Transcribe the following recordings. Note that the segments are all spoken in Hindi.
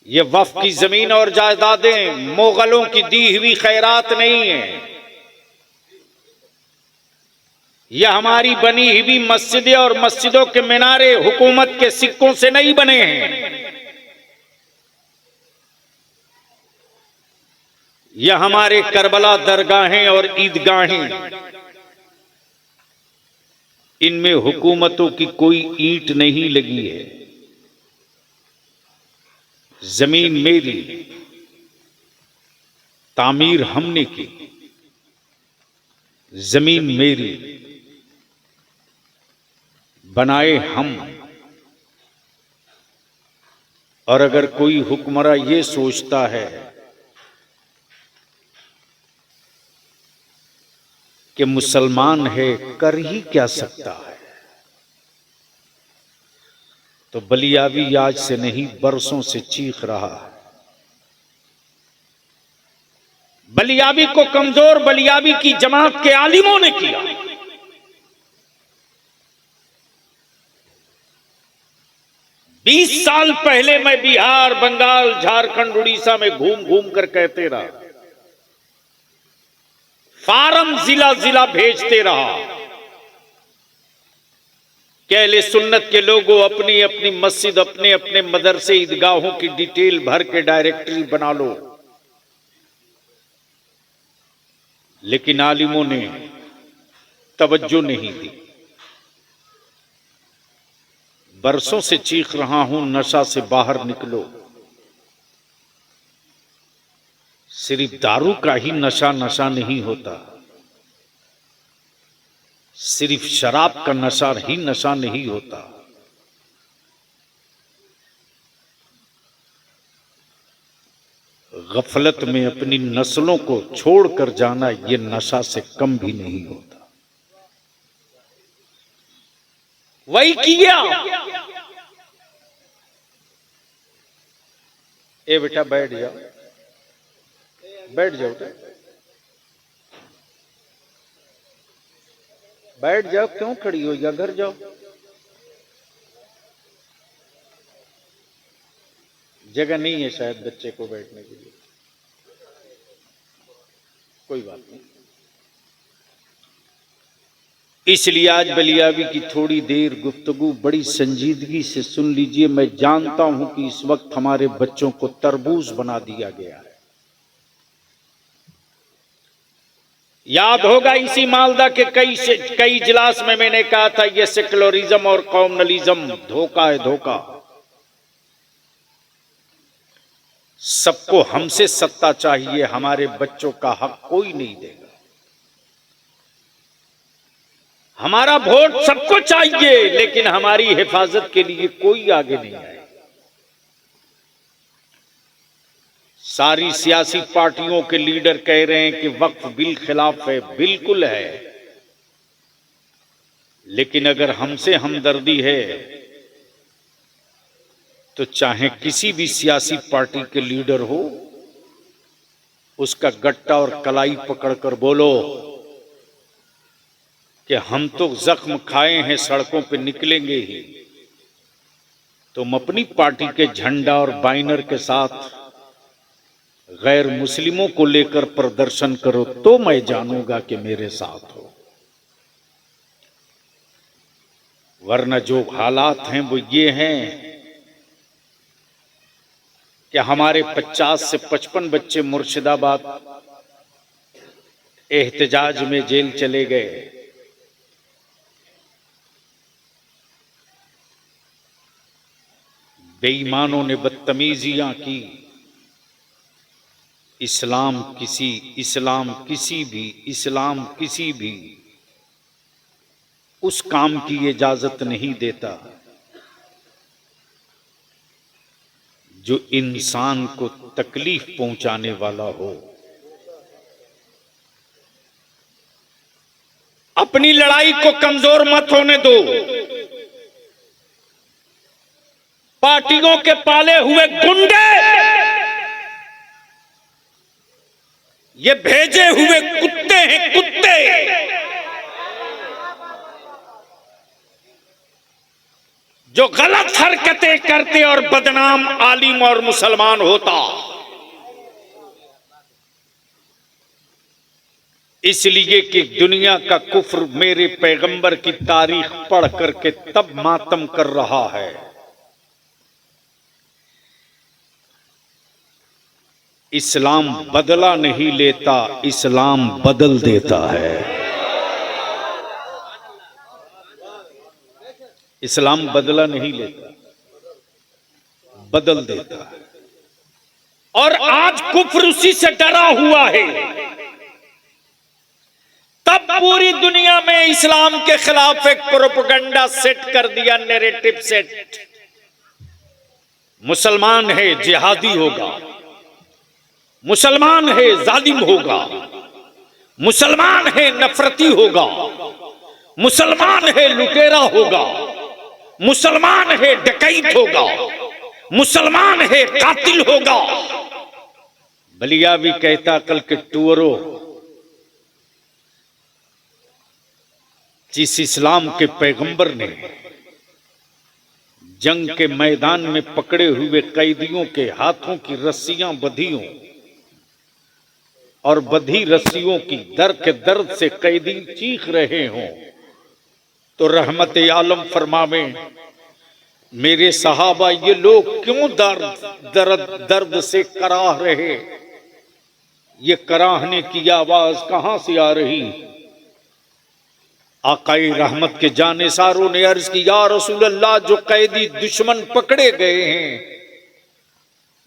ये वक्फ की जमीन और जायदादें मुगलों की दी हुई खैरात नहीं है। यह हमारी बनी हुई मस्जिदें और मस्जिदों के मीनारे हुकूमत के सिक्कों से नहीं बने हैं। यह हमारे करबला दरगाहें और ईदगाहें, इनमें हुकूमतों की कोई ईंट नहीं लगी है। जमीन मेरी, तामीर हमने की। जमीन मेरी, बनाए हम। और अगर कोई हुक्मरां ये सोचता है कि मुसलमान है, कर ही क्या सकता है, तो बलियावी आज से नहीं बरसों से चीख रहा है। बलियावी को कमजोर बलियावी की जमात के आलिमों ने किया। बीस साल पहले मैं बिहार, बंगाल, झारखंड, उड़ीसा में घूम घूम कर कहते रहा, फार्म जिला जिला भेजते रहा कि अहले सुन्नत के लोगों अपनी अपनी मस्जिद, अपने अपने मदरसे, ईदगाहों की डिटेल भर के डायरेक्टरी बना लो। लेकिन आलिमों ने तवज्जो नहीं दी। बरसों से चीख रहा हूं, नशा से बाहर निकलो। सिर्फ दारू का ही नशा नशा नहीं होता, सिर्फ शराब का नशा ही नशा नहीं होता। गफलत में अपनी नस्लों को छोड़कर जाना ये नशा से कम भी नहीं होता। वही किया। ए बेटा बैठ जाओ, बैठ जाओ, बैठ जाओ, क्यों खड़ी हो, या घर जाओ। जगह नहीं है शायद बच्चे को बैठने के लिए, कोई बात नहीं। इसलिए आज बलियावी की थोड़ी देर गुफ्तगू बड़ी संजीदगी से सुन लीजिए। मैं जानता हूं कि इस वक्त हमारे बच्चों को तरबूज बना दिया गया है। याद होगा इसी मालदा के कई इजलास में मैंने कहा था, यह सेकुलरिज्म और कॉम्युनलिज्म धोखा है, धोखा। सबको हमसे सत्ता चाहिए, हमारे बच्चों का हक कोई नहीं देगा। हमारा वोट सबको चाहिए, लेकिन हमारी हिफाजत के लिए कोई आगे नहीं आए। सारी सियासी पार्टियों के लीडर कह रहे हैं कि वक्फ बिल खिलाफ है। बिल्कुल है, लेकिन अगर हमसे हमदर्दी है तो चाहे किसी भी सियासी पार्टी के लीडर हो, उसका गट्टा और कलाई पकड़कर बोलो कि हम तो जख्म खाए हैं, सड़कों पे निकलेंगे ही। तुम अपनी पार्टी के झंडा और बैनर के साथ गैर मुस्लिमों को लेकर प्रदर्शन करो, तो मैं जानूंगा कि मेरे साथ हो। वरना जो हालात हैं वो ये हैं कि हमारे 50 से 55 बच्चे मुर्शिदाबाद एहतजाज में जेल चले गए। बेईमानों ने बदतमीजियां की। इस्लाम किसी भी उस काम की इजाजत नहीं देता जो इंसान को तकलीफ पहुंचाने वाला हो। अपनी लड़ाई को कमजोर मत होने दो। पार्टियों के पाले हुए गुंडे, ये भेजे हुए कुत्ते हैं, कुत्ते। जो गलत हरकतें करते और बदनाम आलिम और मुसलमान होता। इसलिए कि दुनिया का कुफ्र मेरे पैगंबर की तारीख पढ़ करके तब मातम कर रहा है। इस्लाम बदला नहीं लेता, इस्लाम बदल देता है। इस्लाम बदला नहीं लेता, बदल देता है। और आज कुफ्र उसी से डरा हुआ है। तब पूरी दुनिया में इस्लाम के खिलाफ एक प्रोपेगेंडा सेट कर दिया, नैरेटिव सेट। मुसलमान है जिहादी होगा, मुसलमान है जालिम होगा, मुसलमान है नफरती होगा, मुसलमान है लुटेरा होगा, मुसलमान है डकैत होगा, मुसलमान है कातिल होगा। बलियावी कहता कल के टूअरों, जिस इस्लाम के पैगंबर ने जंग के मैदान में पकड़े हुए कैदियों के हाथों की रस्सियां बंधी हों और बंधी रस्सियों की दर्द के दर्द से कैदी चीख रहे हों, तो रहमत आलम फरमावे, मेरे सहाबा ये लोग क्यों दर्द से कराह रहे? ये कराहने की आवाज कहां से आ रही? आकाई रहमत के जानिसारों ने अर्ज की, या रसूल अल्लाह, जो कैदी दुश्मन पकड़े गए हैं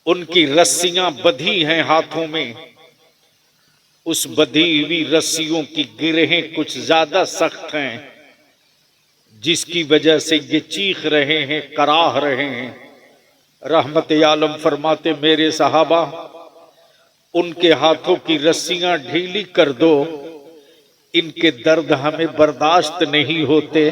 उनकी रस्सियां बंधी हैं हाथों में। उस बंधी हुई रस्सियों की गिरहें कुछ ज्यादा सख्त हैं, जिसकी वजह से ये चीख रहे हैं, कराह रहे हैं। रहमत आलम फरमाते, मेरे सहाबा उनके हाथों की रस्सियां ढीली कर दो, इनके दर्द हमें बर्दाश्त नहीं होते।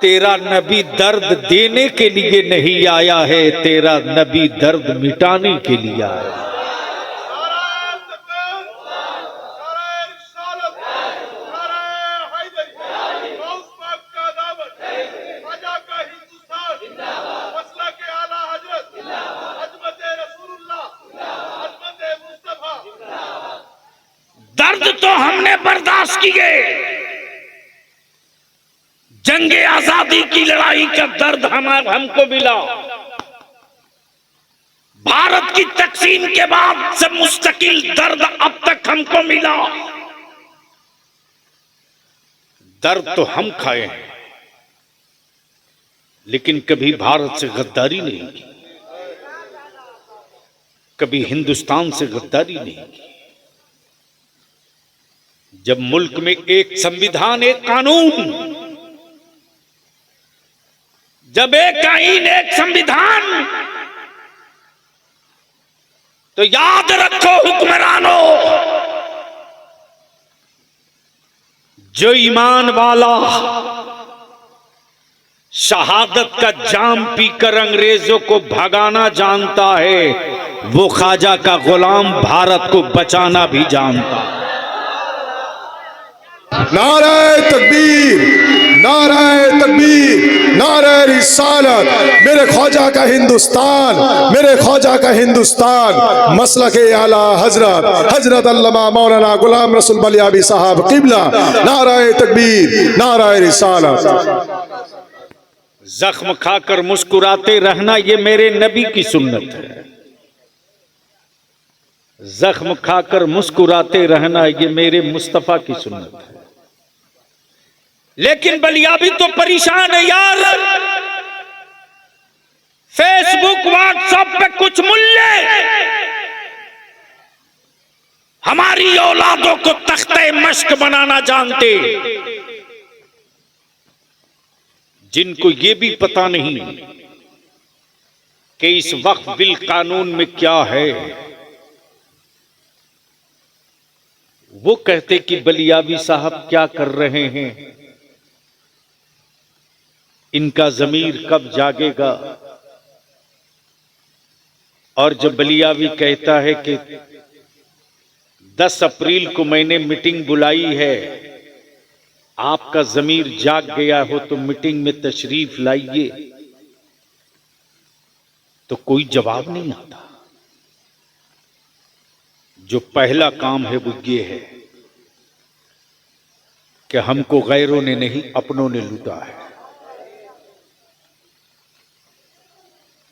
तेरा नबी दर्द देने के लिए नहीं आया है, तेरा नबी दर्द मिटाने के लिए आया है। दर्द तो हमने बर्दाश्त किए, जंगे आजादी की लड़ाई का दर्द हमको मिला। भारत की तकसीम के बाद से मुस्तकिल दर्द अब तक हमको मिला। दर्द तो हम खाए हैं, लेकिन कभी भारत से गद्दारी नहीं की, कभी हिंदुस्तान से गद्दारी नहीं की। जब मुल्क में एक संविधान, एक कानून, जब एक आईन, एक संविधान, तो याद रखो हुक्मरानों, जो ईमान वाला शहादत का जाम पीकर अंग्रेजों को भगाना जानता है, वो ख्वाजा का गुलाम भारत को बचाना भी जानता है। नाराए तकबीर, नाराए तकबीर, नाराए रिसालत। मेरे ख्वाजा का हिंदुस्तान, मेरे ख्वाजा का हिंदुस्तान। मसलक आला हजरत हजरत अल्लामा मौलाना गुलाम रसूल बलियावी साहब किबला। नाराए तकबीर, नाराए रिसालत। जख्म खाकर मुस्कुराते रहना ये मेरे नबी की सुन्नत है। जख्म खाकर मुस्कुराते रहना ये मेरे मुस्तफा की सुन्नत है। लेकिन बलियावी तो परेशान है यार। फेसबुक व्हाट्सएप पे कुछ मुल्ले हमारी औलादों को तख्ते मश्क बनाना जानते, जिनको ये भी पता नहीं कि इस वक्त बिल कानून में क्या है। वो कहते कि बलियावी साहब क्या कर रहे हैं, इनका जमीर कब जागेगा। और जब बलियावी कहता है कि 10 अप्रैल को मैंने मीटिंग बुलाई है, आपका जमीर जाग गया हो तो मीटिंग में तशरीफ लाइए, तो कोई जवाब नहीं आता। जो पहला काम है वो ये है कि हमको गैरों ने नहीं अपनों ने लूटा है।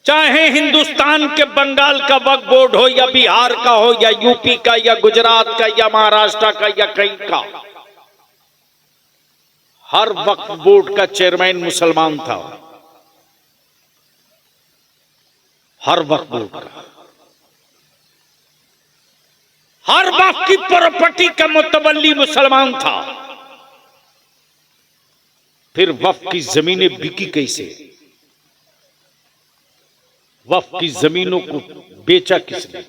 चाहे हिंदुस्तान के बंगाल का वक्फ बोर्ड हो या बिहार का हो या यूपी का या गुजरात का या महाराष्ट्र का या कहीं का, हर वक्फ बोर्ड का चेयरमैन मुसलमान था। हर वक्फ बोर्ड का, हर वक्फ की प्रॉपर्टी का मुतवल्ली मुसलमान था। फिर वक्फ की जमीनें बिकी कैसे? वक्फ की जमीनों को बेचा किसने?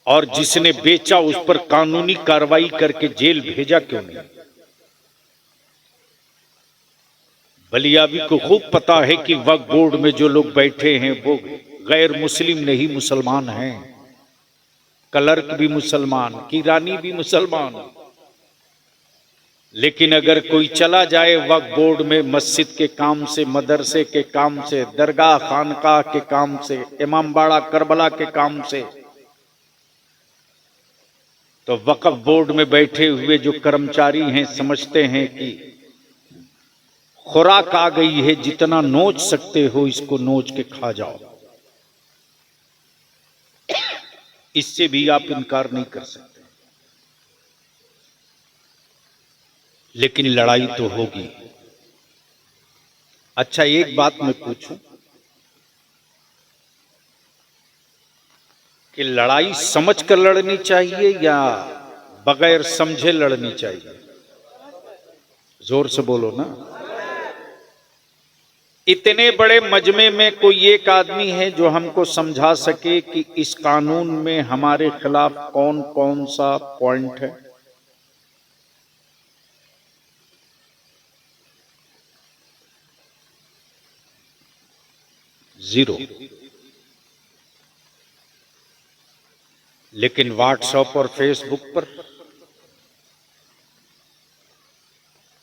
और जिसने बेचा उस पर कानूनी कार्रवाई करके जेल भेजा क्यों नहीं? बलियाबी को खूब पता है कि वक्फ बोर्ड में जो लोग बैठे हैं वो गैर मुस्लिम नहीं मुसलमान हैं। क्लर्क भी मुसलमान, किरानी भी मुसलमान। लेकिन अगर कोई चला जाए वक्फ बोर्ड में मस्जिद के काम से, मदरसे के काम से, दरगाह खानकाह के काम से, इमामबाड़ा करबला के काम से, तो वक्फ बोर्ड में बैठे हुए जो कर्मचारी हैं समझते हैं कि खुराक आ गई है, जितना नोच सकते हो इसको नोच के खा जाओ। इससे भी आप इनकार नहीं कर सकते। लेकिन लड़ाई तो होगी। अच्छा, एक बात मैं पूछूं कि लड़ाई समझ कर लड़नी चाहिए या बगैर समझे लड़नी चाहिए? जोर से बोलो ना। इतने बड़े मजमे में कोई एक आदमी है जो हमको समझा सके कि इस कानून में हमारे खिलाफ कौन कौन सा पॉइंट है? जीरो। लेकिन व्हाट्सएप और फेसबुक पर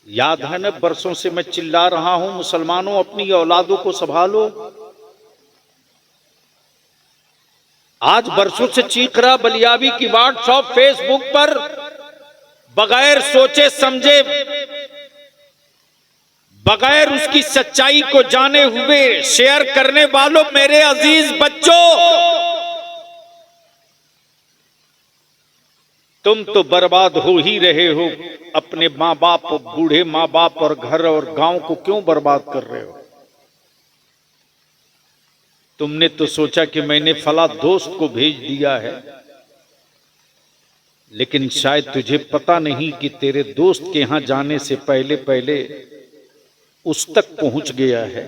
याद है ना, बरसों से मैं चिल्ला रहा हूं, मुसलमानों अपनी औलादों को संभालो। आज बरसों से चीख रहा बलियाबी की व्हाट्सएप फेसबुक पर बगैर सोचे समझे, बगैर उसकी सच्चाई को जाने हुए शेयर करने वालों, मेरे अजीज बच्चों, तुम तो बर्बाद हो ही रहे हो। अपने माँ बाप, बूढ़े माँ बाप और घर और गांव को क्यों बर्बाद कर रहे हो? तुमने तो सोचा कि मैंने फला दोस्त को भेज दिया है, लेकिन शायद तुझे पता नहीं कि तेरे दोस्त के यहां जाने से पहले पहले उस तक पहुंच गया है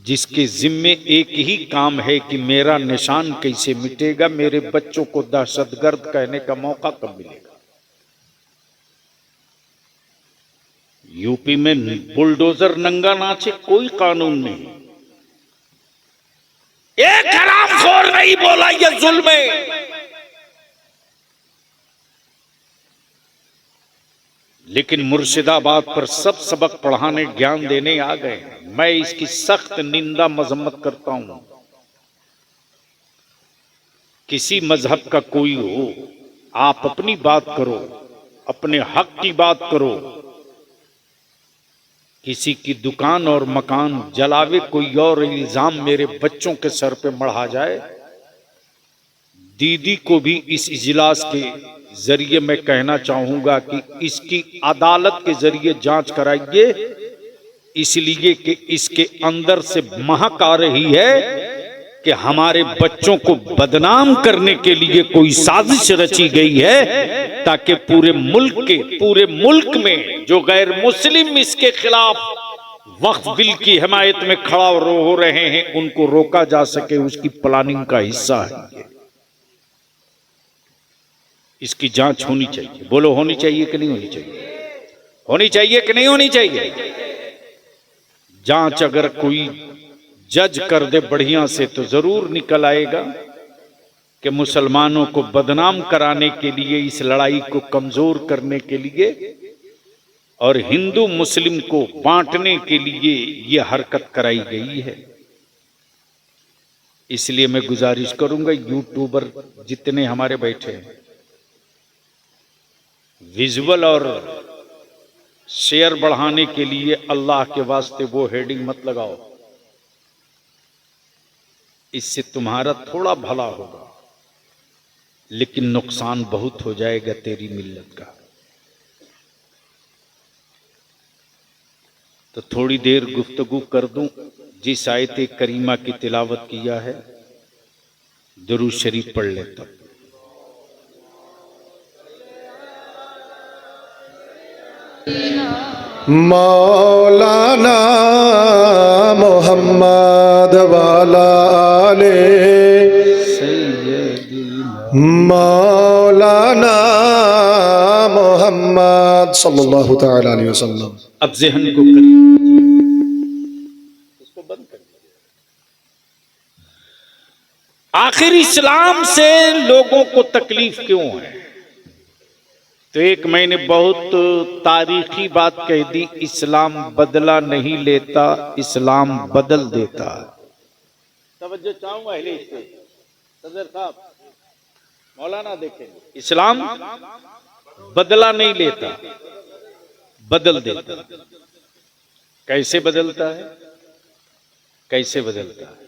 जिसके जिम्मे एक ही काम है कि मेरा निशान कैसे मिटेगा, मेरे बच्चों को दहशतगर्द कहने का मौका कब मिलेगा। यूपी में बुलडोजर नंगा नाचे, कोई कानून नहीं। एक हरामखोर नहीं बोला ये जुल्म है। लेकिन मुर्शिदाबाद पर सब सबक पढ़ाने, ज्ञान देने आ गए। मैं इसकी सख्त निंदा मजम्मत करता हूं। किसी मजहब का कोई हो, आप अपनी बात करो, अपने हक की बात करो। किसी की दुकान और मकान जलावे कोई और इल्जाम मेरे बच्चों के सर पे मढ़ा जाए, दीदी को भी इस इजलास के जरिए मैं कहना चाहूंगा कि इसकी अदालत के जरिए जांच कराइए, इसलिए कि इसके अंदर से महक आ रही है कि हमारे बच्चों को बदनाम करने के लिए कोई साजिश रची गई है, ताकि पूरे मुल्क में जो गैर मुस्लिम इसके खिलाफ वक्फ बिल की हिमायत में खड़ा हो रहे हैं उनको रोका जा सके। उसकी प्लानिंग का हिस्सा है। इसकी जांच होनी चाहिए। बोलो, होनी चाहिए कि नहीं होनी चाहिए? होनी चाहिए कि नहीं होनी चाहिए? जांच अगर कोई जज कर दे बढ़िया से तो जरूर निकल आएगा कि मुसलमानों को बदनाम कराने के लिए, इस लड़ाई को कमजोर करने के लिए और हिंदू मुस्लिम को बांटने के लिए यह हरकत कराई गई है। इसलिए मैं गुजारिश करूंगा, यूट्यूबर जितने हमारे बैठे हैं, विजुअल और शेयर बढ़ाने के लिए अल्लाह के वास्ते वो हेडिंग मत लगाओ। इससे तुम्हारा थोड़ा भला होगा, लेकिन नुकसान बहुत हो जाएगा तेरी मिल्लत का। तो थोड़ी देर गुफ्तगू कर दूं। जिस आयत करीमा की तिलावत किया है, दुरूद शरीफ पढ़ लेता हूं। मौलाना मोहम्मद वाला आले मौलाना मोहम्मद सल्लल्लाहु तआला अलैहि वसल्लम। अब ज़हन को करिए, इसको बंद कर। आखिर इस्लाम से लोगों को तकलीफ क्यों है? तो एक मैंने बहुत तारीखी बात कह दी, इस्लाम बदला नहीं लेता, इस्लाम बदल देता है। तवज्जो चाहूंगा अहले से सदर साहब, मौलाना देखें, इस्लाम बदला नहीं लेता, बदल देता। कैसे बदलता है? कैसे बदलता है?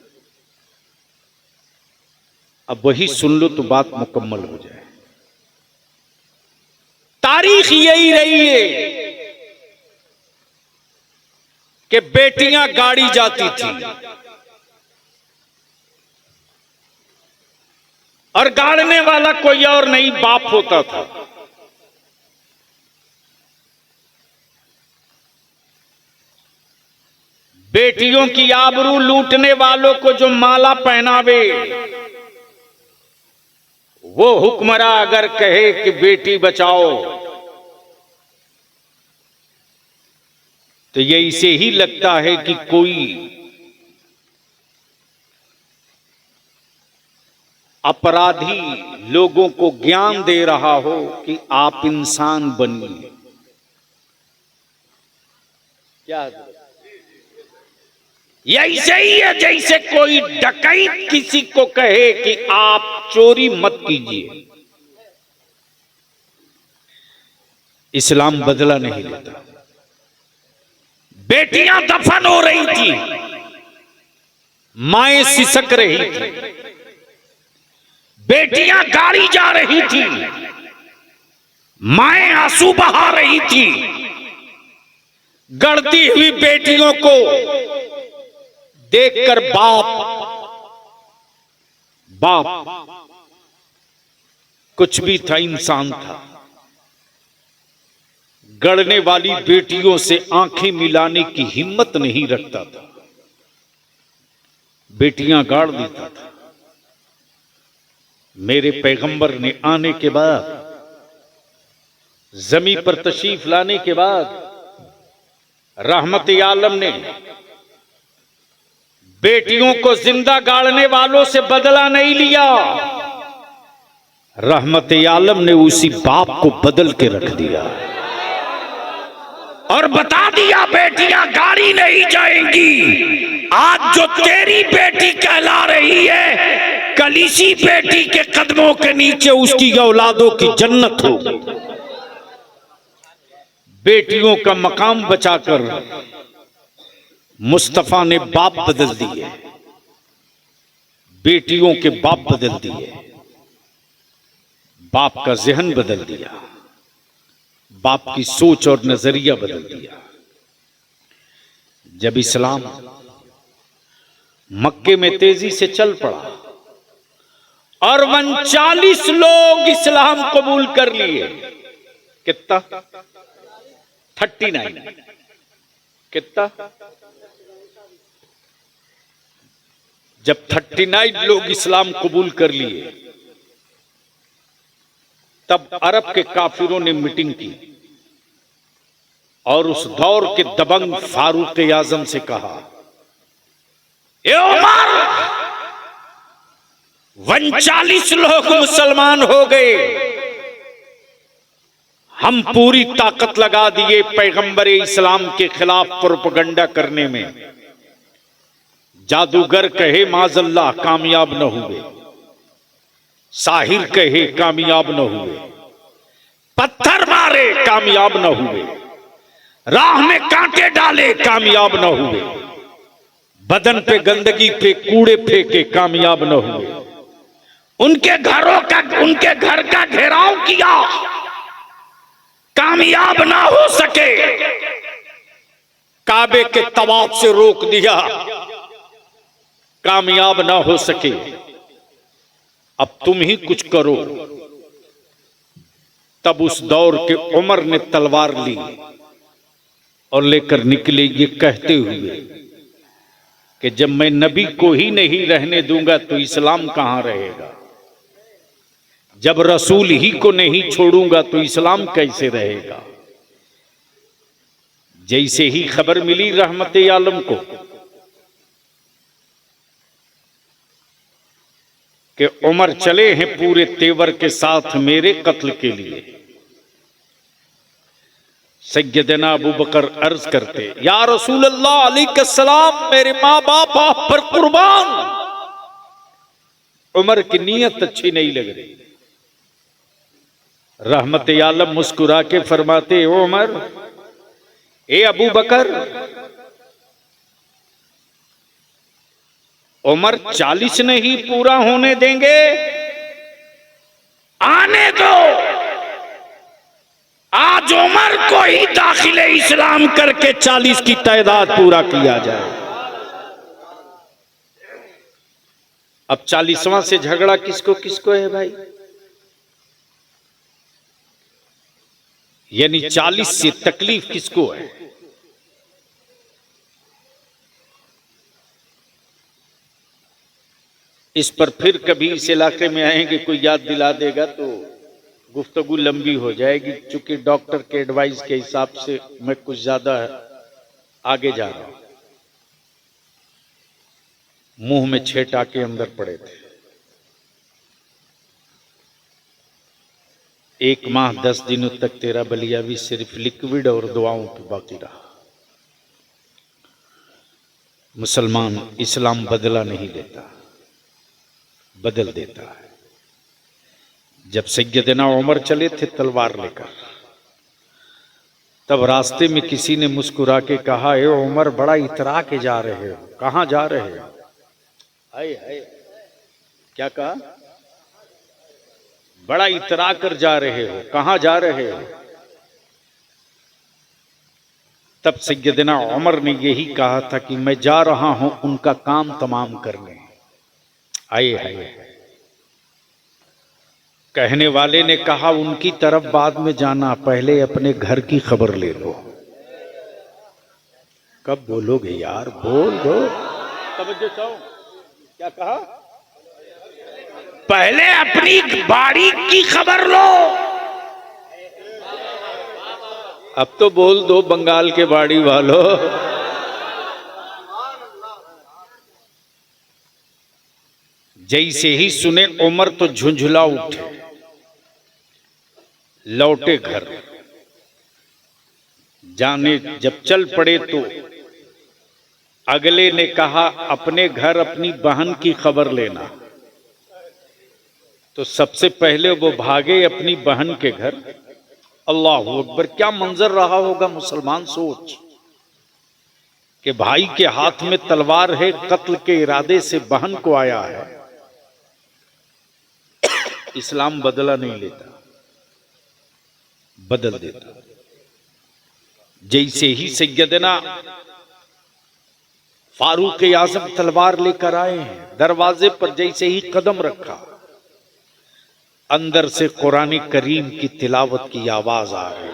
अब वही सुन लो तो बात मुकम्मल हो जाए। तारीख यही रही है कि बेटियां गाड़ी जाती थी और गाड़ने वाला कोई और नहीं, बाप होता था। बेटियों की आबरू लूटने वालों को जो माला पहनावे, वो हुक्मरां अगर कहे कि बेटी बचाओ, तो ये इसे ही लगता है कि कोई अपराधी लोगों को ज्ञान दे रहा हो कि आप इंसान बनिए। क्या ऐसे ही है जैसे कोई डकैत किसी को कहे कि आप चोरी मत कीजिए। इस्लाम बदला नहीं लेता। बेटियां दफन हो रही थी, माएं सिसक रही थी, बेटियां गाड़ी जा रही थी, माएं आंसू बहा रही थी। गढ़ती हुई बेटियों को देखकर बाप कुछ भी था, इंसान था। गढ़ने वाली बेटियों से आंखें मिलाने की हिम्मत नहीं रखता था, बेटियां गाड़ देता था। मेरे पैगंबर ने आने के बाद, जमीन पर तशरीफ लाने के बाद, रहमत आलम ने बेटियों को जिंदा गाड़ने वालों से बदला नहीं लिया। रहमत आलम ने उसी बाप को बदल के रख दिया और बता दिया बेटियां गाड़ी नहीं जाएंगी। आज जो तेरी बेटी कहला रही है, कल इसी बेटी के कदमों के नीचे उसकी औलादों की जन्नत हो। बेटियों का मकाम बचाकर मुस्तफा ने बाप बदल दिए, बेटियों के बाप बदल दिए, बाप का ज़हन बदल दिया, बाप की सोच और नजरिया बदल दिया। जब इस्लाम मक्के में तेजी से चल पड़ा और 39 लोग इस्लाम कबूल कर लिए। कितना? 39। कितना? जब 39 लोग इस्लाम कबूल कर लिए, तब अरब के काफिरों ने मीटिंग की और उस दौर के दबंग फारूक आजम से कहा, ए उमर, 39 लोग मुसलमान हो गए, हम पूरी ताकत लगा दिए पैगंबर इस्लाम के खिलाफ प्रोपगंडा करने में। जादूगर कहे माजल्ला कामयाब न हुए, साहिर कहे कामयाब न हुए, पत्थर मारे कामयाब न हुए, राह में कांटे डाले कामयाब न हुए, बदन पे गंदगी पे कूड़े फेंके कामयाब न हुए, उनके घर का घेराव किया कामयाब ना हो सके, काबे के तवाफ से रोक दिया कामयाब ना हो सके। अब तुम ही कुछ करो। तब उस दौर के उमर ने तलवार ली और लेकर निकले ये कहते हुए कि जब मैं नबी को ही नहीं रहने दूंगा तो इस्लाम कहां रहेगा, जब रसूल ही को नहीं छोड़ूंगा तो इस्लाम कैसे रहेगा। जैसे ही खबर मिली रहमते आलम को कि उमर चले हैं पूरे तेवर के साथ मेरे कत्ल के लिए, सैयदना अबू बकर अर्ज करते, या रसूल अल्लाह अलैहिस्सलाम, मेरे मां बाप आप पर कुर्बान। उमर की नीयत अच्छी नहीं लग रही। रहमत आलम मुस्कुरा के फरमाते, ओ उमर, ए अबू बकर, उमर 40 नहीं पूरा होने देंगे, आने दो। आज उमर को ही दाखिले इस्लाम करके 40 की तादाद पूरा किया जाए। अब 40वां से झगड़ा किसको किसको है भाई? यानी 40 से तकलीफ किसको है? इस पर फिर कभी इस इलाके में आएंगे, कोई याद दिला देगा तो गुफ्तगू लंबी हो जाएगी। चूंकि डॉक्टर के एडवाइस के हिसाब से मैं कुछ ज्यादा आगे जा रहा हूं। मुंह में 6 टाके अंदर पड़े थे। 1 माह 10 दिनों तक तेरा बलियावी सिर्फ लिक्विड और दुआओं पे बाकी रहा। मुसलमान इस्लाम बदला नहीं लेता, बदल देता है। जब सैयदना उमर चले थे तलवार लेकर, तब रास्ते में किसी ने मुस्कुरा के कहा, ए उमर, बड़ा इतरा के जा रहे हो, कहां जा रहे हो? हाय हाय, क्या कहा? बड़ा इतरा कर जा रहे हो, कहां जा रहे हो? तब सैयदना उमर ने यही कहा था कि मैं जा रहा हूं उनका काम तमाम करने। आए हाय, कहने वाले ने कहा, उनकी तरफ बाद में जाना, पहले अपने घर की खबर ले लो। कब बोलोगे यार? बोल दो, तवज्जो चाहो। क्या कहा? पहले अपनी बाड़ी की खबर लो। अब तो बोल दो बंगाल के बाड़ी वालों। जैसे ही सुने उमर तो झुंझुला उठे, लौटे घर। जाने जब चल पड़े तो अगले ने कहा, अपने घर अपनी बहन की खबर लेना। तो सबसे पहले वो भागे अपनी बहन के घर। अल्लाह अकबर, क्या मंजर रहा होगा मुसलमान, सोच कि भाई के हाथ में तलवार है, कत्ल के इरादे से बहन को आया है। इस्लाम बदला नहीं लेता, बदल देता। जैसे ही सैयदना फारूक आजम तलवार लेकर आए हैं, दरवाजे पर जैसे ही कदम रखा, अंदर से कुरान करीम की तिलावत की आवाज आ रही।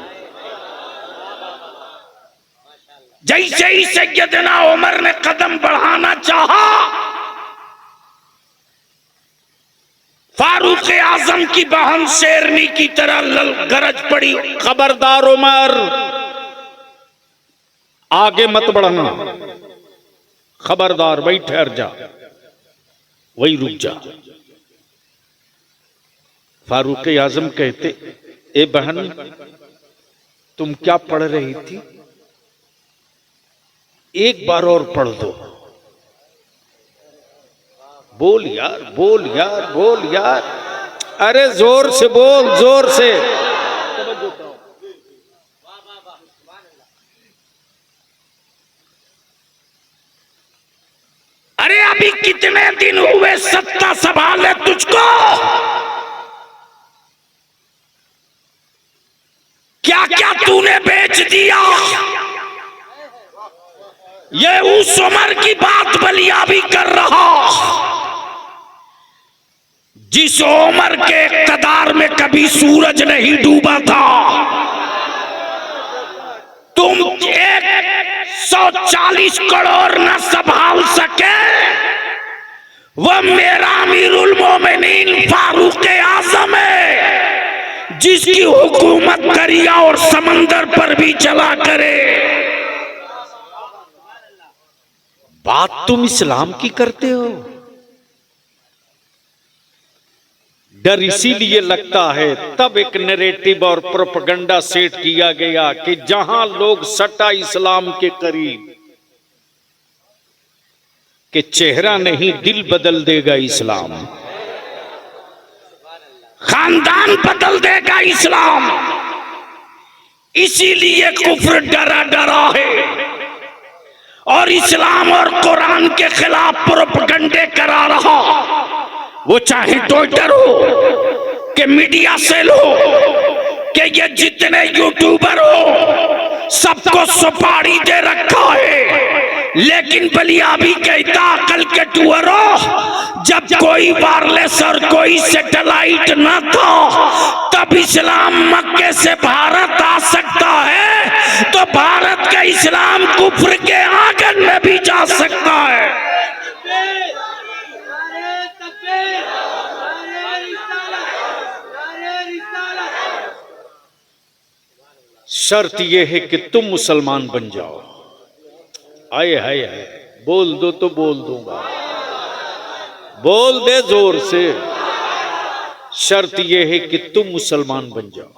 जैसे ही सैयदना उमर ने कदम बढ़ाना चाहा, फारूक आजम की बहन शेरनी की तरह गरज पड़ी, खबरदार उमर, आगे मत बढ़ना, खबरदार, वही ठहर जा, वही रुक जा। फारूक आजम कहते, ए बहन, तुम क्या पढ़ रही थी? एक बार और पढ़ दो। बोल यार, बोल यार, बोल यार, अरे जोर से बोल, जोर से। अरे अभी कितने दिन हुए सत्ता संभाले तुझको? क्या क्या तूने बेच दिया? ये उस उम्र की बात बलिया भी कर रहा जिस उम्र के इक़्तिदार में कभी सूरज नहीं डूबा था। तुम 140 करोड़ न संभाल सके, वह मेरा अमीरुल मोमिनीन फारूक आज़म है जिसकी हुकूमत दरिया और समंदर पर भी चला करे। बात तुम इस्लाम की करते हो। डर इसीलिए लगता है, तब एक नैरेटिव और प्रोपेगेंडा सेट किया गया कि जहां लोग सटा इस्लाम के करीब, कि चेहरा नहीं दिल बदल देगा इस्लाम, खानदान बदल देगा इस्लाम। इसीलिए कुफ्र डरा डरा है और इस्लाम और कुरान के खिलाफ प्रोपेगेंडे करा रहा। वो चाहे ट्विटर हो कि मीडिया सेल हो कि ये जितने यूट्यूबर हो, सबको सुपारी दे रखा है। लेकिन बलिया भी कहता अकल के टूअरो, जब कोई वायरलेस और कोई सैटेलाइट न था तब इस्लाम मक्के से भारत आ सकता है, तो भारत का इस्लाम कुफ्र के आंगन में भी जा सकता है। शर्त यह है कि तुम मुसलमान बन जाओ। आए हाय हाय, बोल दो तो बोल दूंगा, बोल दे जोर से। शर्त यह है कि तुम मुसलमान बन जाओ।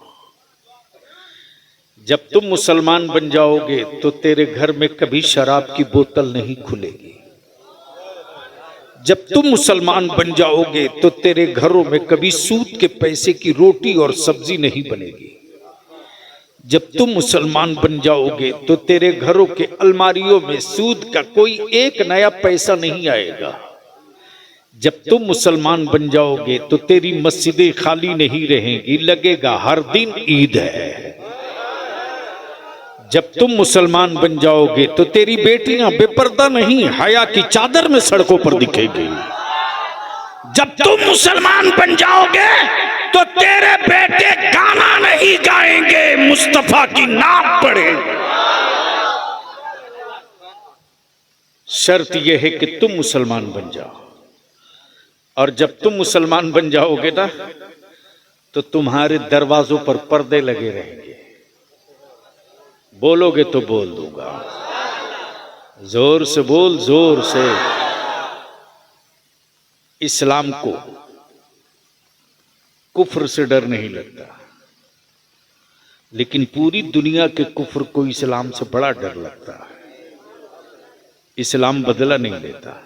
जब तुम मुसलमान बन जाओगे तो तेरे घर में कभी शराब की बोतल नहीं खुलेगी। जब तुम मुसलमान बन जाओगे तो तेरे घरों में कभी सूद के पैसे की रोटी और सब्जी नहीं बनेगी। जब तुम मुसलमान बन जाओगे तो तेरे घरों के अलमारियों में सूद का कोई एक नया पैसा नहीं आएगा। जब तुम मुसलमान बन जाओगे तो तेरी मस्जिदें खाली नहीं रहेंगी, लगेगा हर दिन ईद है। जब तुम मुसलमान बन जाओगे तो तेरी बेटियां बेपर्दा नहीं, हया की चादर में सड़कों पर दिखेगी। जब तुम मुसलमान बन जाओगे तो तेरे बेटे गाना नहीं गाएंगे, मुस्तफा की नाम पढ़ेंगे। शर्त यह है कि तुम मुसलमान बन जाओ। और जब तुम मुसलमान बन जाओगे ना तो तुम्हारे दरवाजों पर पर्दे लगे रहेंगे। बोलोगे तो बोल दूंगा, जोर से बोल, जोर से। इस्लाम को कुफ्र से डर नहीं लगता, लेकिन पूरी दुनिया के कुफ्र को इस्लाम से बड़ा डर लगता है। इस्लाम बदला नहीं लेता,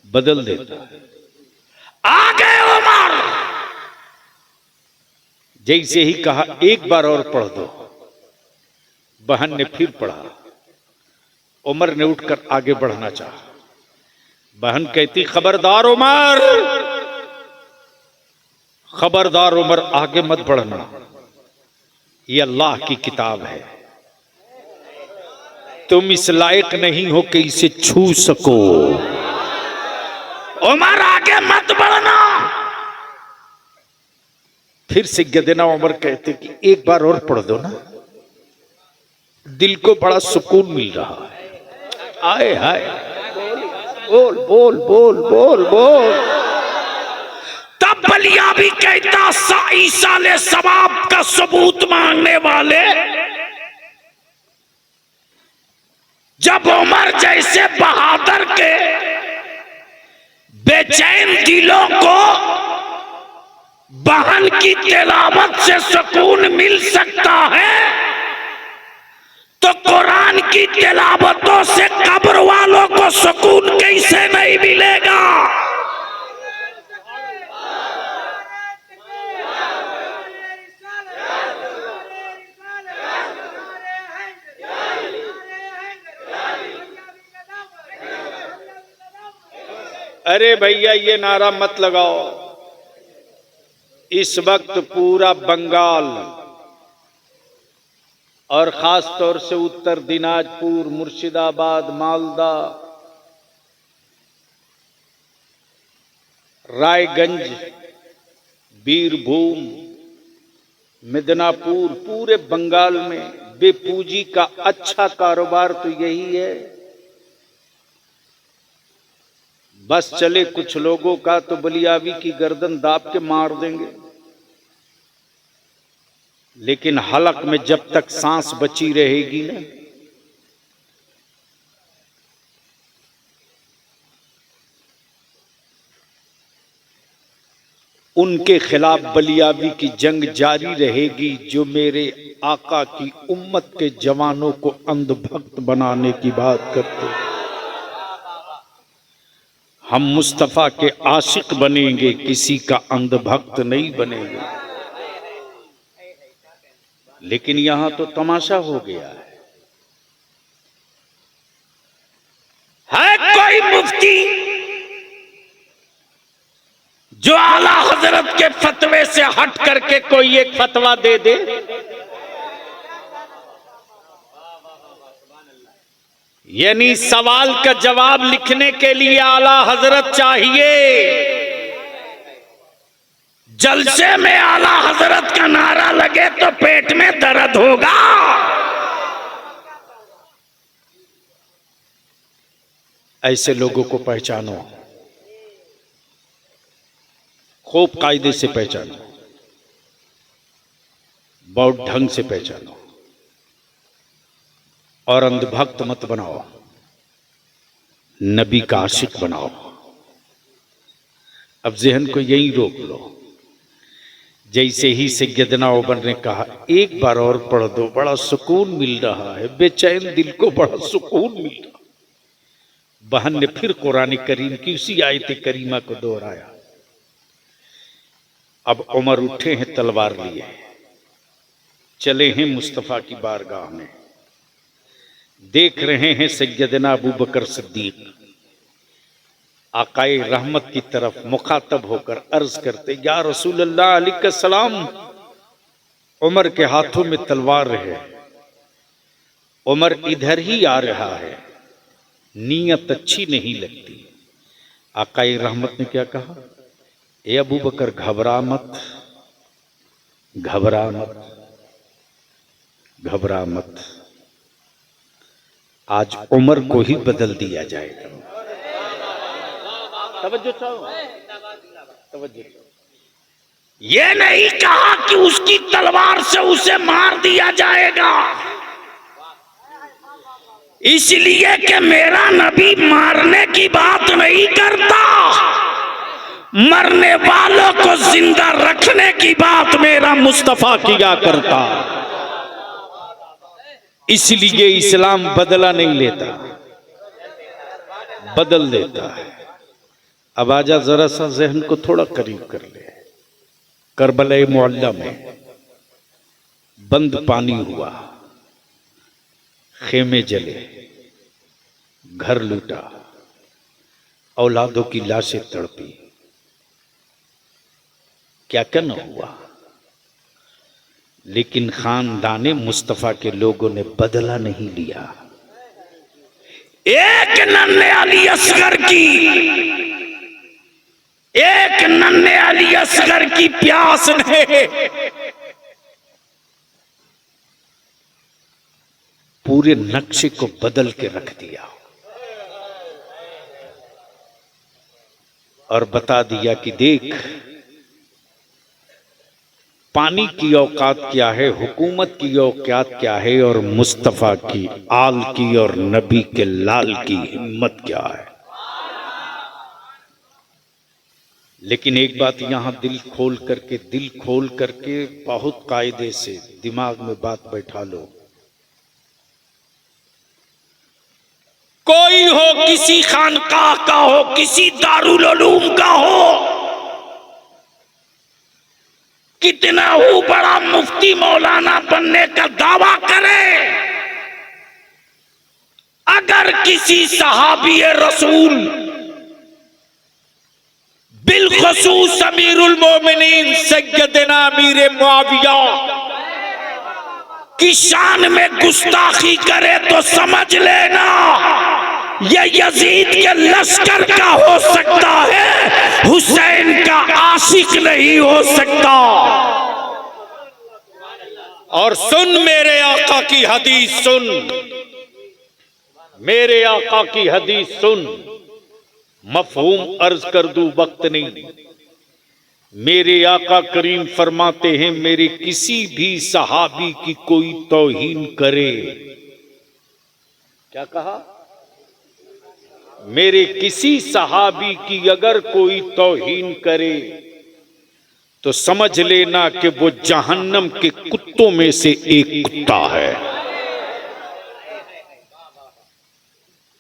बदल देता है। आगे उमर जैसे ही कहा एक बार और पढ़ दो, बहन ने फिर पढ़ा। उमर ने उठकर आगे बढ़ना चाहा। बहन कहती खबरदार उमर, खबरदार उमर, आगे मत बढ़ना, ये अल्लाह की किताब है, तुम इस लायक नहीं हो कि इसे छू सको। उमर आगे मत बढ़ना। फिर से गदेना उमर कहते कि एक बार और पढ़ दो ना, दिल को बड़ा सुकून मिल रहा है। आए हाय, बोल बोल बोल बोल बोल। तब बलिया भी कहता ईसाले सवाब का सबूत मांगने वाले, जब उमर जैसे बहादुर के बेचैन दिलों को बहन की तिलावत से सुकून मिल सकता है तो कुरान की तिलावतों से कब्र वालों को सुकून कैसे नहीं मिलेगा। अरे भैया ये नारा मत लगाओ। इस वक्त पूरा बंगाल और खास तौर से उत्तर दिनाजपुर, मुर्शिदाबाद, मालदा, रायगंज, बीरभूम, मिदनापुर, पूरे बंगाल में बेपूंजी का अच्छा कारोबार तो यही है। बस चले कुछ लोगों का तो बलियावी की गर्दन दाब के मार देंगे, लेकिन हलक में जब तक सांस बची रहेगी ना, उनके खिलाफ बलियावी की जंग जारी रहेगी, जो मेरे आका की उम्मत के जवानों को अंधभक्त बनाने की बात करते हैं। हम मुस्तफा के आशिक बनेंगे, किसी का अंधभक्त नहीं बनेंगे। लेकिन यहां तो तमाशा हो गया है कोई मुफ्ती जो आला हजरत के फतवे से हट करके कोई एक फतवा दे दे? यानी सवाल का जवाब लिखने के लिए आला हजरत चाहिए। जलसे में आला हजरत का नारा लगे तो पेट में दर्द होगा। ऐसे लोगों को पहचानो, खूब कायदे से पहचानो, बहुत ढंग से पहचानो और अंधभक्त मत बनाओ, नबी का आशिक बनाओ। अब जहन को यही रोक लो। जैसे ही सैयदना उमर ने कहा एक बार और पढ़ दो, बड़ा सुकून मिल रहा है, बेचैन दिल को बड़ा सुकून मिल रहा। बहन ने फिर कुरान करीम की उसी आयत करीमा को दोहराया। अब उमर उठे हैं तलवार लिए, चले हैं मुस्तफा की बारगाह में, देख रहे हैं सैयदना अबू बकर सिद्दीक आकाए रहमत की तरफ मुखातब होकर अर्ज करते, या रसूल अल्लाह अलैहि सलाम। उमर के हाथों में तलवार है, उमर इधर ही आ रहा है, नीयत अच्छी नहीं लगती। आकाए रहमत ने क्या कहा, ए अबू बकर घबरा मत, घबरा मत, घबरा मत, आज उमर को ही बदल दिया जाएगा। तवज्जो चाहो, तवज्जो चाहो। ये नहीं कहा कि उसकी तलवार से उसे मार दिया जाएगा, इसलिए कि मेरा नबी मारने की बात नहीं करता, मरने वालों को जिंदा रखने की बात मेरा मुस्तफा किया करता। इसलिए इस्लाम बदला नहीं लेता, बदल देता है। अब आजा जरा सा जहन को थोड़ा करीब कर ले। करबला मुअल्ला में बंद पानी हुआ, खेमे जले, घर लूटा, औलादों की लाशें तड़पी, क्या क्या न हुआ। लेकिन खानदाने मुस्तफा के लोगों ने बदला नहीं लिया। एक नन्हे अली असगर की, एक नन्हे अली असगर की प्यास ने पूरे नक्शे को बदल के रख दिया और बता दिया कि देख, पानी की औकात क्या है, हुकूमत की औकात क्या है, और मुस्तफा की आल की और नबी के लाल की हिम्मत क्या है। लेकिन एक बात यहां दिल खोल करके बहुत कायदे से दिमाग में बात बैठा लो। कोई हो, किसी खानकाह का हो, किसी दारुल उलूम का हो, कितना हो बड़ा मुफ्ती मौलाना बनने का दावा करे, अगर किसी सहाबी रसूल बिलखसूस अमीरुल मोमिनीन सैयदना अमीर मुआविया की शान में गुस्ताखी करे तो समझ लेना ये यजीद के लश्कर का हो सकता है, हुसैन का आशिक नहीं हो सकता। और सुन मेरे आका की हदीस सुन, मेरे आका की हदीस सुन, मफहूम अर्ज कर दूं वक्त नहीं। मेरे आका करीम फरमाते हैं मेरे किसी भी सहाबी की कोई तौहीन करे, क्या कहा? मेरे किसी सहाबी की अगर कोई तौहीन करे तो समझ लेना कि वो जहन्नम के कुत्तों में से एक कुत्ता है।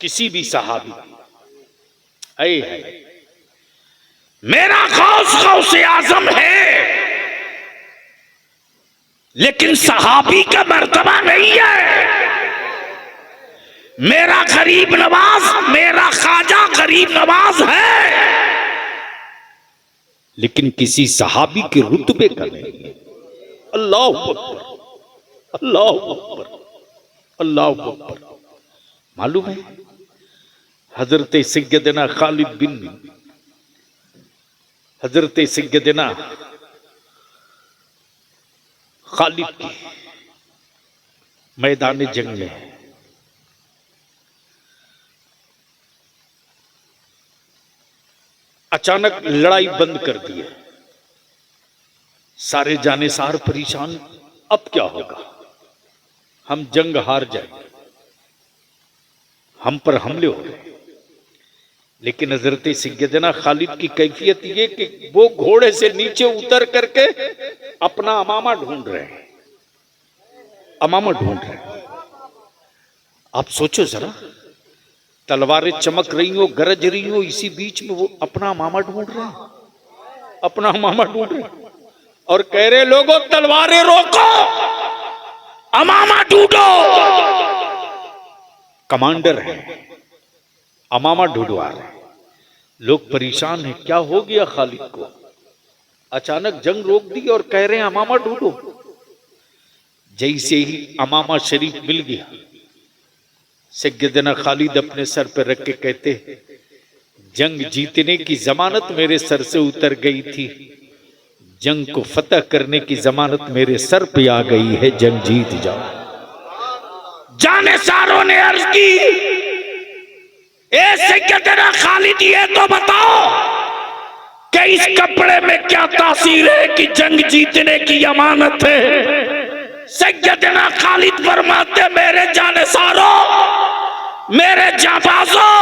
किसी भी सहाबी ऐ है। मेरा गौसे आजम है, लेकिन सहाबी का मर्तबा नहीं है। मेरा गरीब नवाज, मेरा ख्वाजा गरीब नवाज है, लेकिन किसी सहाबी के रुतबे का नहीं। अल्लाह अकबर, अल्लाह अकबर, अल्लाह अकबर। मालूम है हजरत सैयदना खालिद बिन, हजरत सैयदना खालिद की मैदान जंग में अचानक लड़ाई बंद कर दी है। सारे जानेसार परेशान, अब क्या होगा? हम जंग हार जाएंगे, हम पर हमले हो गए। लेकिन हजरत सैयदना खालिद की कैफियत ये कि वो घोड़े से नीचे उतर करके अपना अमामा ढूंढ रहे हैं, अमामा ढूंढ रहे हैं। आप सोचो जरा, तलवारें चमक रही हो, गरज रही हो, इसी बीच में वो अपना मामा ढूंढ रहे हैं, अपना मामा ढूंढ रहे हैं और कह रहे लोगों तलवारें रोको, अमामा ढूंढो। कमांडर है, अमामा ढूंढवा रहे हैं। लोग परेशान हैं, क्या हो गया खालिद को? अचानक जंग रोक दी और कह रहे हैं अमामा ढूंढो। जैसे ही अमामा शरीफ मिल गया, सैयदना खालिद अपने सर पर रख के कहते, जंग जीतने की जमानत मेरे सर से उतर गई थी, जंग को फतह करने की जमानत मेरे सर पे आ गई है, जंग जीत जाओ। जानेसारों ने अर्ज की, ए सैयदना खालिद ये तो बताओ कि इस कपड़े में क्या तासीर है कि जंग जीतने की अमानत है? सैयदना खालिद फरमाते, मेरे जानेसारों, मेरे जाबाजों,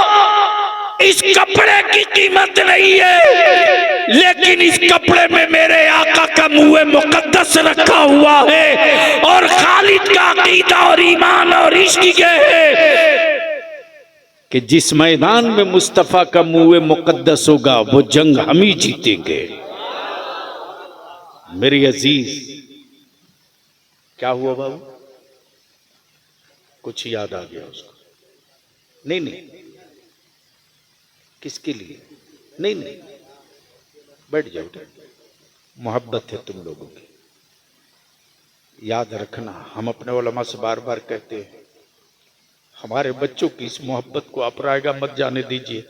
इस कपड़े की कीमत नहीं है, लेकिन इस कपड़े में मेरे आका का मुँह मुकद्दस रखा हुआ है। और खालिद का अकीदा और ईमान और इश्क ये है कि जिस मैदान में मुस्तफा का मुँह मुकद्दस होगा वो जंग हम ही जीतेंगे। मेरे अजीज, क्या हुआ बाबू? कुछ याद आ गया उसको? नहीं नहीं, किसके लिए? नहीं नहीं, बैठ जाओ, मोहब्बत है तुम लोगों की। याद रखना, हम अपने उलमा से बार बार कहते हैं, हमारे बच्चों की इस मोहब्बत को आप रायगा मत जाने दीजिए।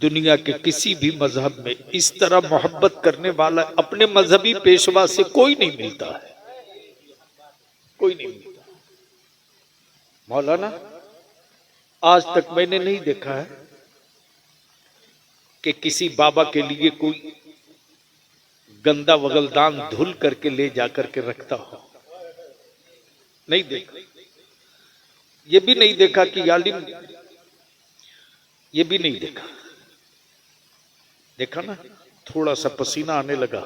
दुनिया के किसी भी मजहब में इस तरह मोहब्बत करने वाला अपने मजहबी पेशवा से कोई नहीं मिलता है, कोई नहीं मिलता। मौलाना, आज तक मैंने नहीं देखा है कि किसी बाबा के लिए कोई गंदा वगलदान धुल करके ले जाकर के रखता हो, नहीं देखा। ये भी नहीं देखा कि आलिम, ये भी नहीं देखा देखा ना, थोड़ा सा पसीना आने लगा,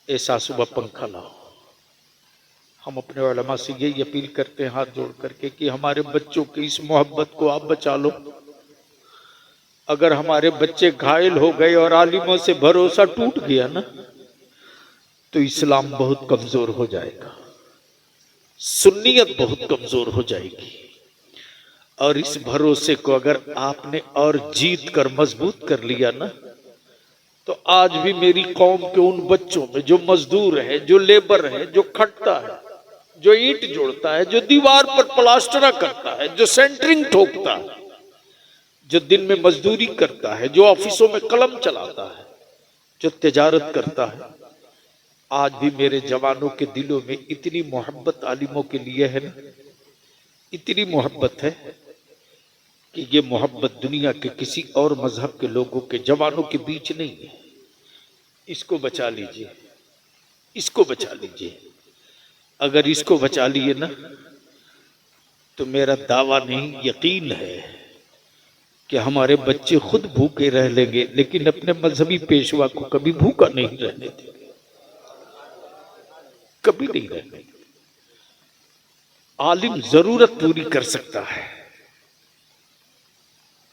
ऐसा सुबह पंखा लाओ। हम अपने उलमा से यही अपील करते हैं हाथ जोड़ करके कि हमारे बच्चों की इस मोहब्बत को आप बचा लो। अगर हमारे बच्चे घायल हो गए और आलिमों से भरोसा टूट गया ना, तो इस्लाम बहुत कमजोर हो जाएगा, सुन्नियत बहुत कमजोर हो जाएगी। और इस भरोसे को अगर आपने और जीत कर मजबूत कर लिया ना, तो आज भी मेरी कौम के उन बच्चों में जो मजदूर है, जो लेबर है, जो खटता है, जो ईंट जोड़ता है, जो दीवार पर प्लास्टरा करता है, जो सेंटरिंग ठोकता है, जो दिन में मजदूरी करता है, जो ऑफिसों में कलम चलाता है, जो तिजारत करता है, आज भी मेरे जवानों के दिलों में इतनी मोहब्बत आलिमों के लिए है ना, इतनी मोहब्बत है कि ये मोहब्बत दुनिया के किसी और मजहब के लोगों के जवानों के बीच नहीं है। इसको बचा लीजिए, इसको बचा लीजिए। अगर इसको बचा लिए ना, तो मेरा दावा नहीं, यकीन है कि हमारे बच्चे खुद भूखे रह लेंगे, लेकिन अपने मजहबी पेशवा को कभी भूखा नहीं रहने देंगे, कभी नहीं रहने देंगे। आलिम जरूरत पूरी कर सकता है,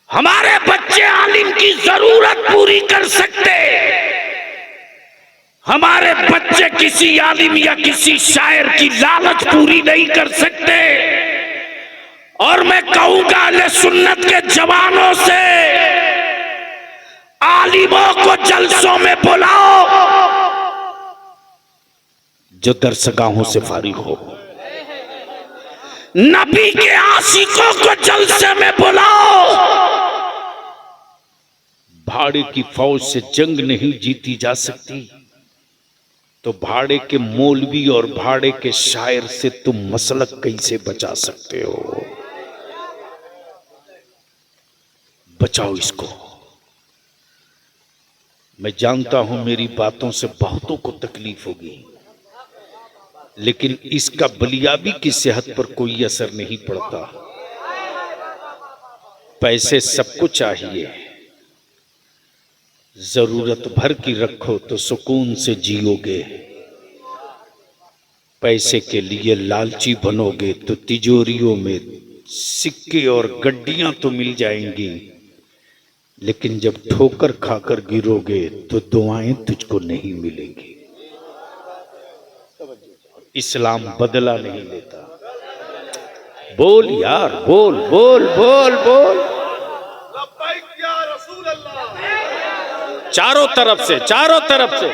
हमारे बच्चे आलिम की जरूरत पूरी कर सकते, हमारे बच्चे किसी आलिम या किसी शायर की लालच पूरी नहीं कर सकते। और मैं कहूंगा अहले सुन्नत के जवानों से, आलिमों को जलसों में बुलाओ जो दरसगाहों से फारिग हो, नबी के आशिकों को जलसे में बुलाओ। भाड़े की फौज से जंग नहीं जीती जा सकती, तो भाड़े के मौलवी और भाड़े के शायर से तुम मसलक कैसे बचा सकते हो? बचाओ इसको। मैं जानता हूं मेरी बातों से बहुतों को तकलीफ होगी, लेकिन इसका बलियाबी की सेहत पर कोई असर नहीं पड़ता। पैसे सबको चाहिए, जरूरत भर की रखो तो सुकून से जियोगे। पैसे के लिए लालची बनोगे तो तिजोरियों में सिक्के और गड्डियां तो मिल जाएंगी, लेकिन जब ठोकर खाकर गिरोगे तो दुआएं तुझको नहीं मिलेंगी। इस्लाम बदला नहीं लेता। बोल यार, बोल बोल बोल बोल। चारों तरफ से, चारों तरफ से।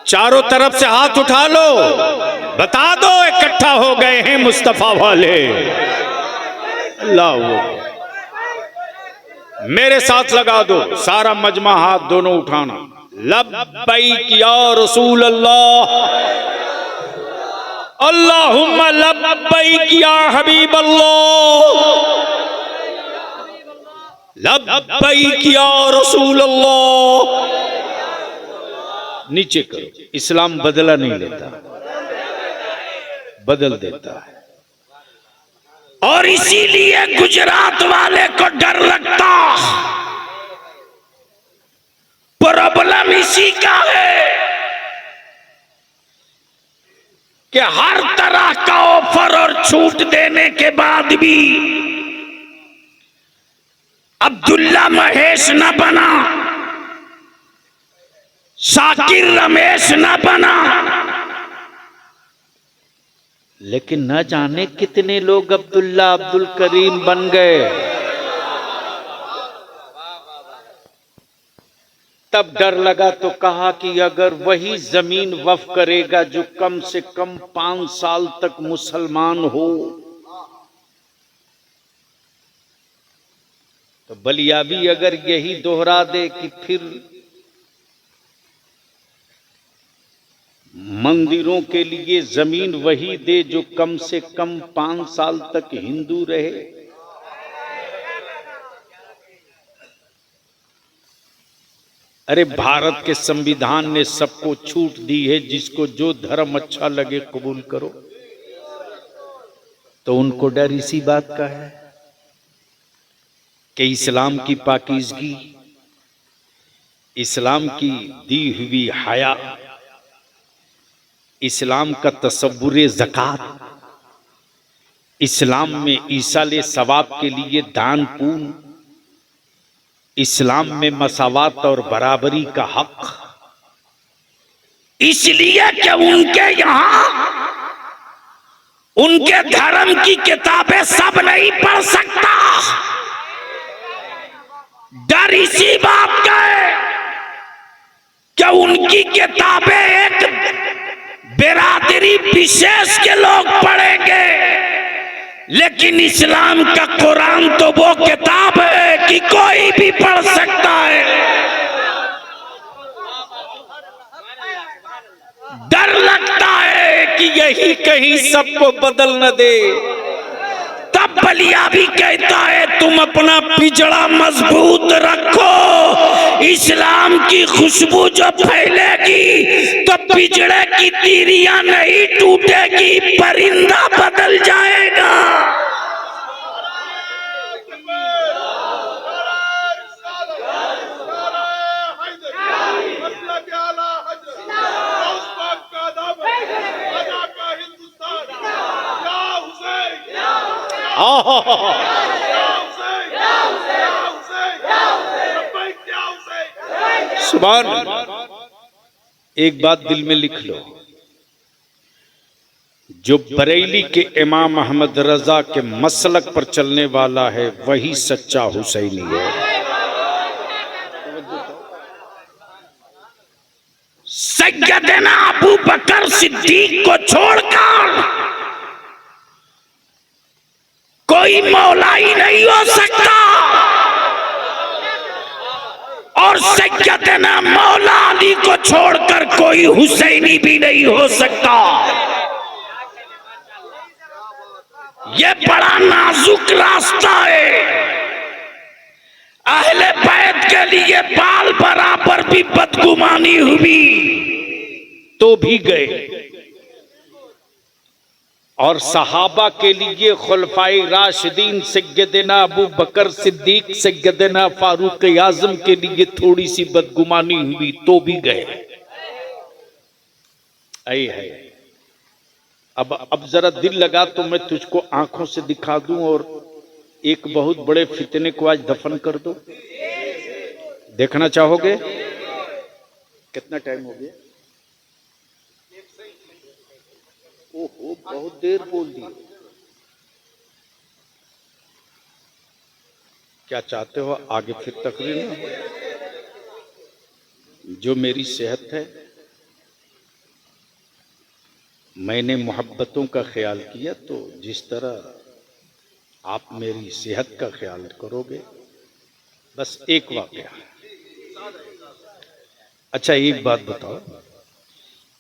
चारों तरफ से हाथ उठा लो, बता दो इकट्ठा हो गए हैं मुस्तफा वाले। अल्लाह, मेरे साथ लगा दो, सारा मजमा हाथ दोनों उठाना। लब्बैक या रसूल अल्लाह, अल्लाहुम्मा लब्बैक या हबीब अल्लाह, लब्बैक या रसूल अल्लाह। नीचे करो। इस्लाम बदला नहीं लेता, बदल देता है। और इसीलिए गुजरात वाले को डर लगता। प्रॉब्लम इसी का है कि हर तरह का ऑफर और छूट देने के बाद भी अब्दुल्ला महेश न बना, शाकिर रमेश न बना, लेकिन न जाने कितने लोग अब्दुल्ला अब्दुल करीम बन गए। तब डर लगा तो कहा कि अगर वही जमीन वफ करेगा जो कम से कम 5 साल तक मुसलमान हो, तो बलियाबी अगर यही दोहरा दे कि फिर मंदिरों के लिए जमीन वही दे जो कम से कम 5 साल तक हिंदू रहे, अरे भारत के संविधान ने सबको छूट दी है, जिसको जो धर्म अच्छा लगे कबूल करो। तो उनको डर इसी बात का है कि इस्लाम की पाकीज़गी, इस्लाम की दी हुई हया, इस्लाम का तसव्वुर ज़कात, इस्लाम में ईसाले सवाब के लिए दान पुण्य, इस्लाम में मसावात और बराबरी का हक, इसलिए कि उनके यहाँ उनके धर्म की किताबें सब नहीं पढ़ सकता। डर इसी बात का है कि उनकी किताबें एक बिरादरी विशेष के लोग पढ़ेंगे, लेकिन इस्लाम का कुरान तो वो किताब है कि कोई भी पढ़ सकता है। डर लगता है कि यही कहीं सबको बदल न दे। तब बलिया भी कहता है तुम अपना पिजड़ा मजबूत रखो, इस्लाम की खुशबू जो फैलेगी तो पिजड़े की तीरियां नहीं टूटेगी, परिंदा बदल जाएगा। सुभान अल्लाह। एक बात दिल में लिख लो, जो बरेली के इमाम अहमद रजा के मसलक पर चलने वाला है वही सच्चा हुसैनी है। सैयदना अबू बकर सिद्दीक को छोड़कर कोई मौलाई नहीं हो सकता, और सैयदना मौला अली को छोड़कर कोई हुसैनी भी नहीं हो सकता। ये बड़ा नाजुक रास्ता है। अहले बैत के लिए बाल बराबर भी बदगुमानी हुई तो भी गए, और सहाबा के लिए खुलफाए राशिदीन सैयदना अबू बकर सिद्दीक, सैयदना फारूक आजम के लिए थोड़ी सी बदगुमानी हुई तो भी गए। आई है। अब जरा दिल लगा तो मैं तुझको आंखों से दिखा दूं और एक बहुत बड़े फितने को आज दफन कर दो। देखना चाहोगे? कितना टाइम हो गया? ओहो, बहुत देर बोल दी। क्या चाहते हो आगे फिर तकरीर ना हो? जो मेरी सेहत है, मैंने मोहब्बतों का ख्याल किया, तो जिस तरह आप मेरी सेहत का ख्याल करोगे। बस एक वाकया। अच्छा, एक बात बताओ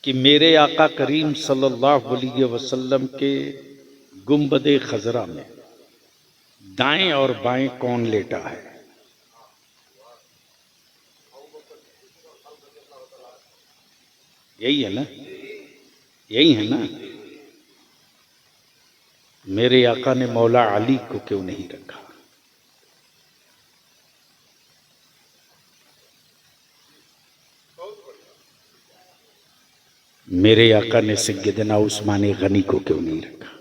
कि मेरे आका करीम सल्लल्लाहु अलैहि वसल्लम के गुंबदे खजरा में दाएं और बाएं कौन लेटा है? यही है ना? यही है ना? मेरे आका ने मौला अली को क्यों नहीं रखा? मेरे आका ने सैयदना उस्मान गनी को क्यों नहीं रखा?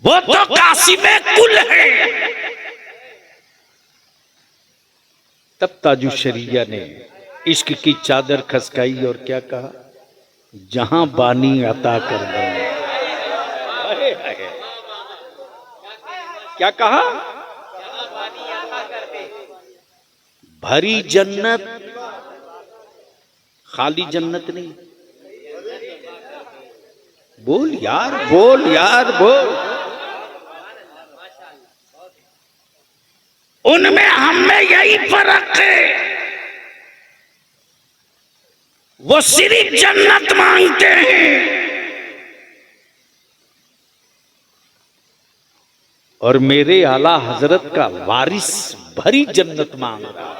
वो तो कासिमे कुल है। तब ताजुशरिया ने इश्क की चादर खसकाई और क्या कहा? जहां बानी अता कर दो। क्या कहा? भरी जन्नत, खाली जन्नत नहीं। बोल यार, बोल यार, बोल। उनमें हमें यही फर्क है, वो सिर्फ जन्नत मांगते हैं, और मेरे आला हजरत का वारिस भरी जन्नत मांग रहा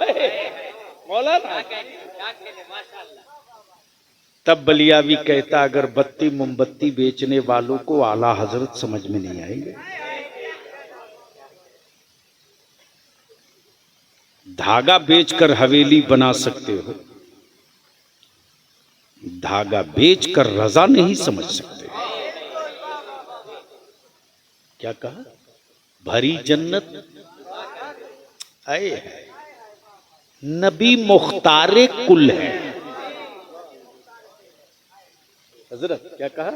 है। मौलाना तब बलियावी कहता, अगर बत्ती मोमबत्ती बेचने वालों को आला हजरत समझ में नहीं आएंगे। धागा बेचकर हवेली बना सकते हो, धागा बेचकर रजा नहीं समझ सकते। क्या कहा? भरी जन्नत आए है। नबी मुख्तारे कुल है। हजरत क्या कहा?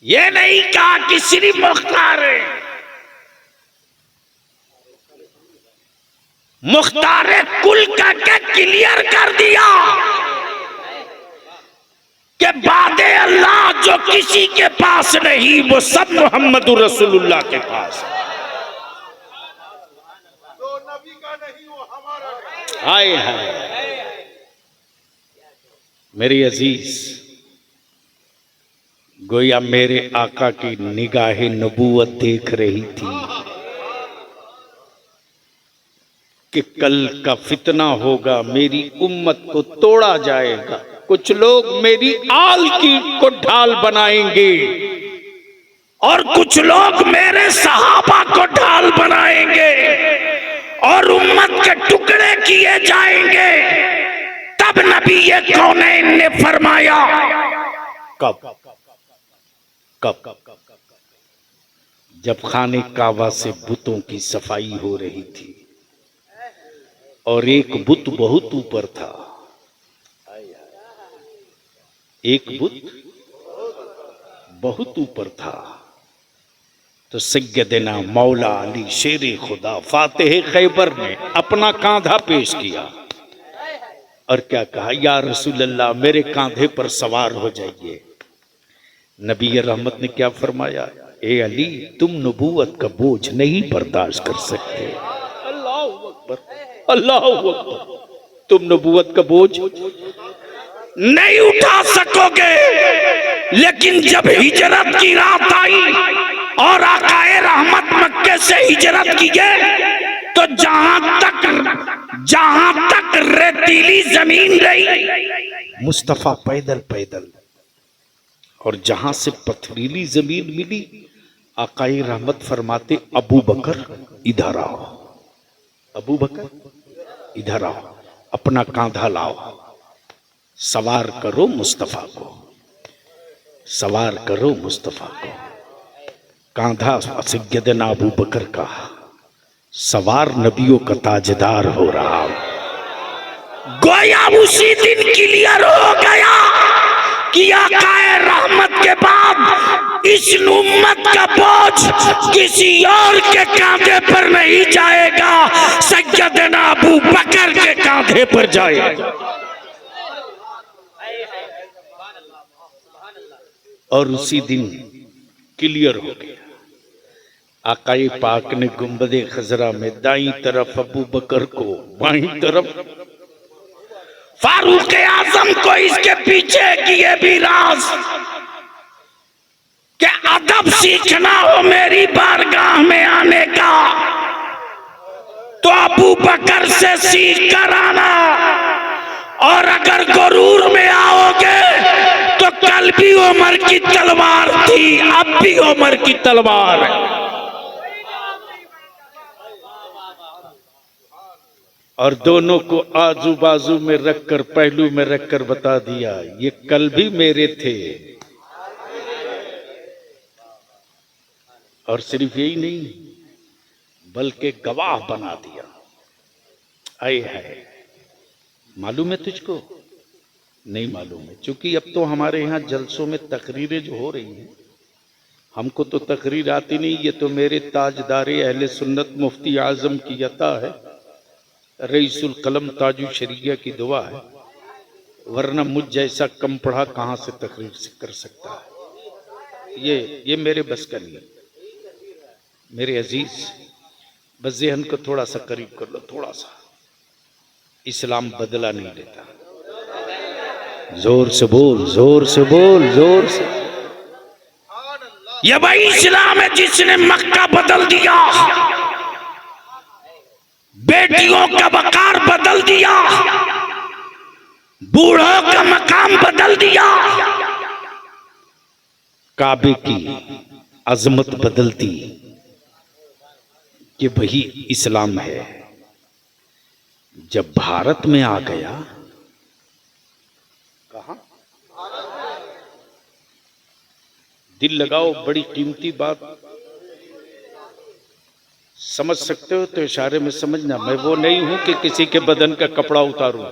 ये नहीं कहा कि सिर्फ मुख्तार है, मुख्तारे कुल का क्या क्लियर कर दिया कि बादे अल्लाह जो किसी के पास नहीं वो सब मोहम्मद रसूलुल्लाह के पास है। हाय हाय मेरी अजीज, गोया मेरे आका की निगाहे नबूवत देख रही थी कि कल का फितना होगा, मेरी उम्मत को तोड़ा जाएगा, कुछ लोग मेरी आल की को ढाल बनाएंगे और कुछ लोग मेरे सहाबा को ढाल बनाएंगे और उम्मत के टुकड़े किए जाएंगे। तब नबी ये कौनैन ने फरमाया, कब कब जब खाने काबा से बुतों की सफाई हो रही थी और एक बुत बहुत ऊपर था, एक बुत बहुत ऊपर था, तो सैयदना मौला अली शेर खुदा फातिह खैबर ने अपना कांधा पेश किया और क्या कहा, या रसूल अल्लाह मेरे कांधे पर सवार हो जाइए। नबी रहमत ने क्या फरमाया, ए अली तुम नबूवत का बोझ नहीं बर्दाश्त कर सकते। अल्लाह अकबर, अल्लाह अकबर, तुम नबूवत का बोझ नहीं उठा सकोगे। लेकिन जब हिजरत की रात आई और आकाए रहमत मक्के से हिजरत किए तो जहां तक रेतीली जमीन रही, मुस्तफा पैदल पैदल, और जहां से पथरीली जमीन मिली आकाए रहमत फरमाते, अबू बकर इधर आओ, अबू बकर इधर आओ, अपना कांधा लाओ, सवार करो मुस्तफा को, सवार करो मुस्तफा को। कांधा सैयदना अबू बकर का, सवार नबियों का ताजदार हो रहा। गोया उसी दिन क्लियर हो गया कि आकाए रहमत के बाद इस उम्मत का बोझ किसी और के कांधे पर नहीं जाएगा, सैयदना अबू बकर के कांधे पर जाएगा। और उसी दिन क्लियर हो गया। आकाए पाक ने गुंबदे खजरा में दाईं तरफ अबू बकर को, बाईं तरफ फारूक आजम को, इसके पीछे किए भी राज कि अदब सीखना हो मेरी बारगाह में आने का तो अबू बकर से सीख कर आना, और अगर गुरूर में आओगे तो कल भी उमर की तलवार थी, अब भी उमर की तलवार है। और दोनों को आजू बाजू में रखकर, पहलू में रखकर बता दिया, ये कल भी मेरे थे। और सिर्फ यही नहीं बल्कि गवाह बना दिया। आए है, मालूम है तुझको? नहीं मालूम है, क्योंकि अब तो हमारे यहाँ जलसों में तकरीरें जो हो रही हैं, हमको तो तकरीर आती नहीं, ये तो मेरे ताजदारे अहले सुन्नत मुफ्ती आजम की अता है, रईसुल कलम ताजु शरिया की दुआ है, वरना मुझ जैसा कम पढ़ा कहाँ से तकरीर से कर सकता है। ये मेरे बस का नहीं। मेरे अजीज, बस ज़हन को थोड़ा सा करीब कर लो, थोड़ा सा। इस्लाम बदला नहीं लेता। जोर से बोल, जोर से बोल, जोर से। ये वही इस्लाम है जिसने मक्का बदल दिया, बेटियों का वकार बदल दिया, बूढ़ों का मकाम बदल दिया, काबे की अजमत बदल दी। ये वही इस्लाम है। जब भारत में आ गया, कहां दिल लगाओ, बड़ी कीमती बात समझ सकते हो तो इशारे में समझना। मैं वो नहीं हूं कि किसी के बदन का कपड़ा उतारूं।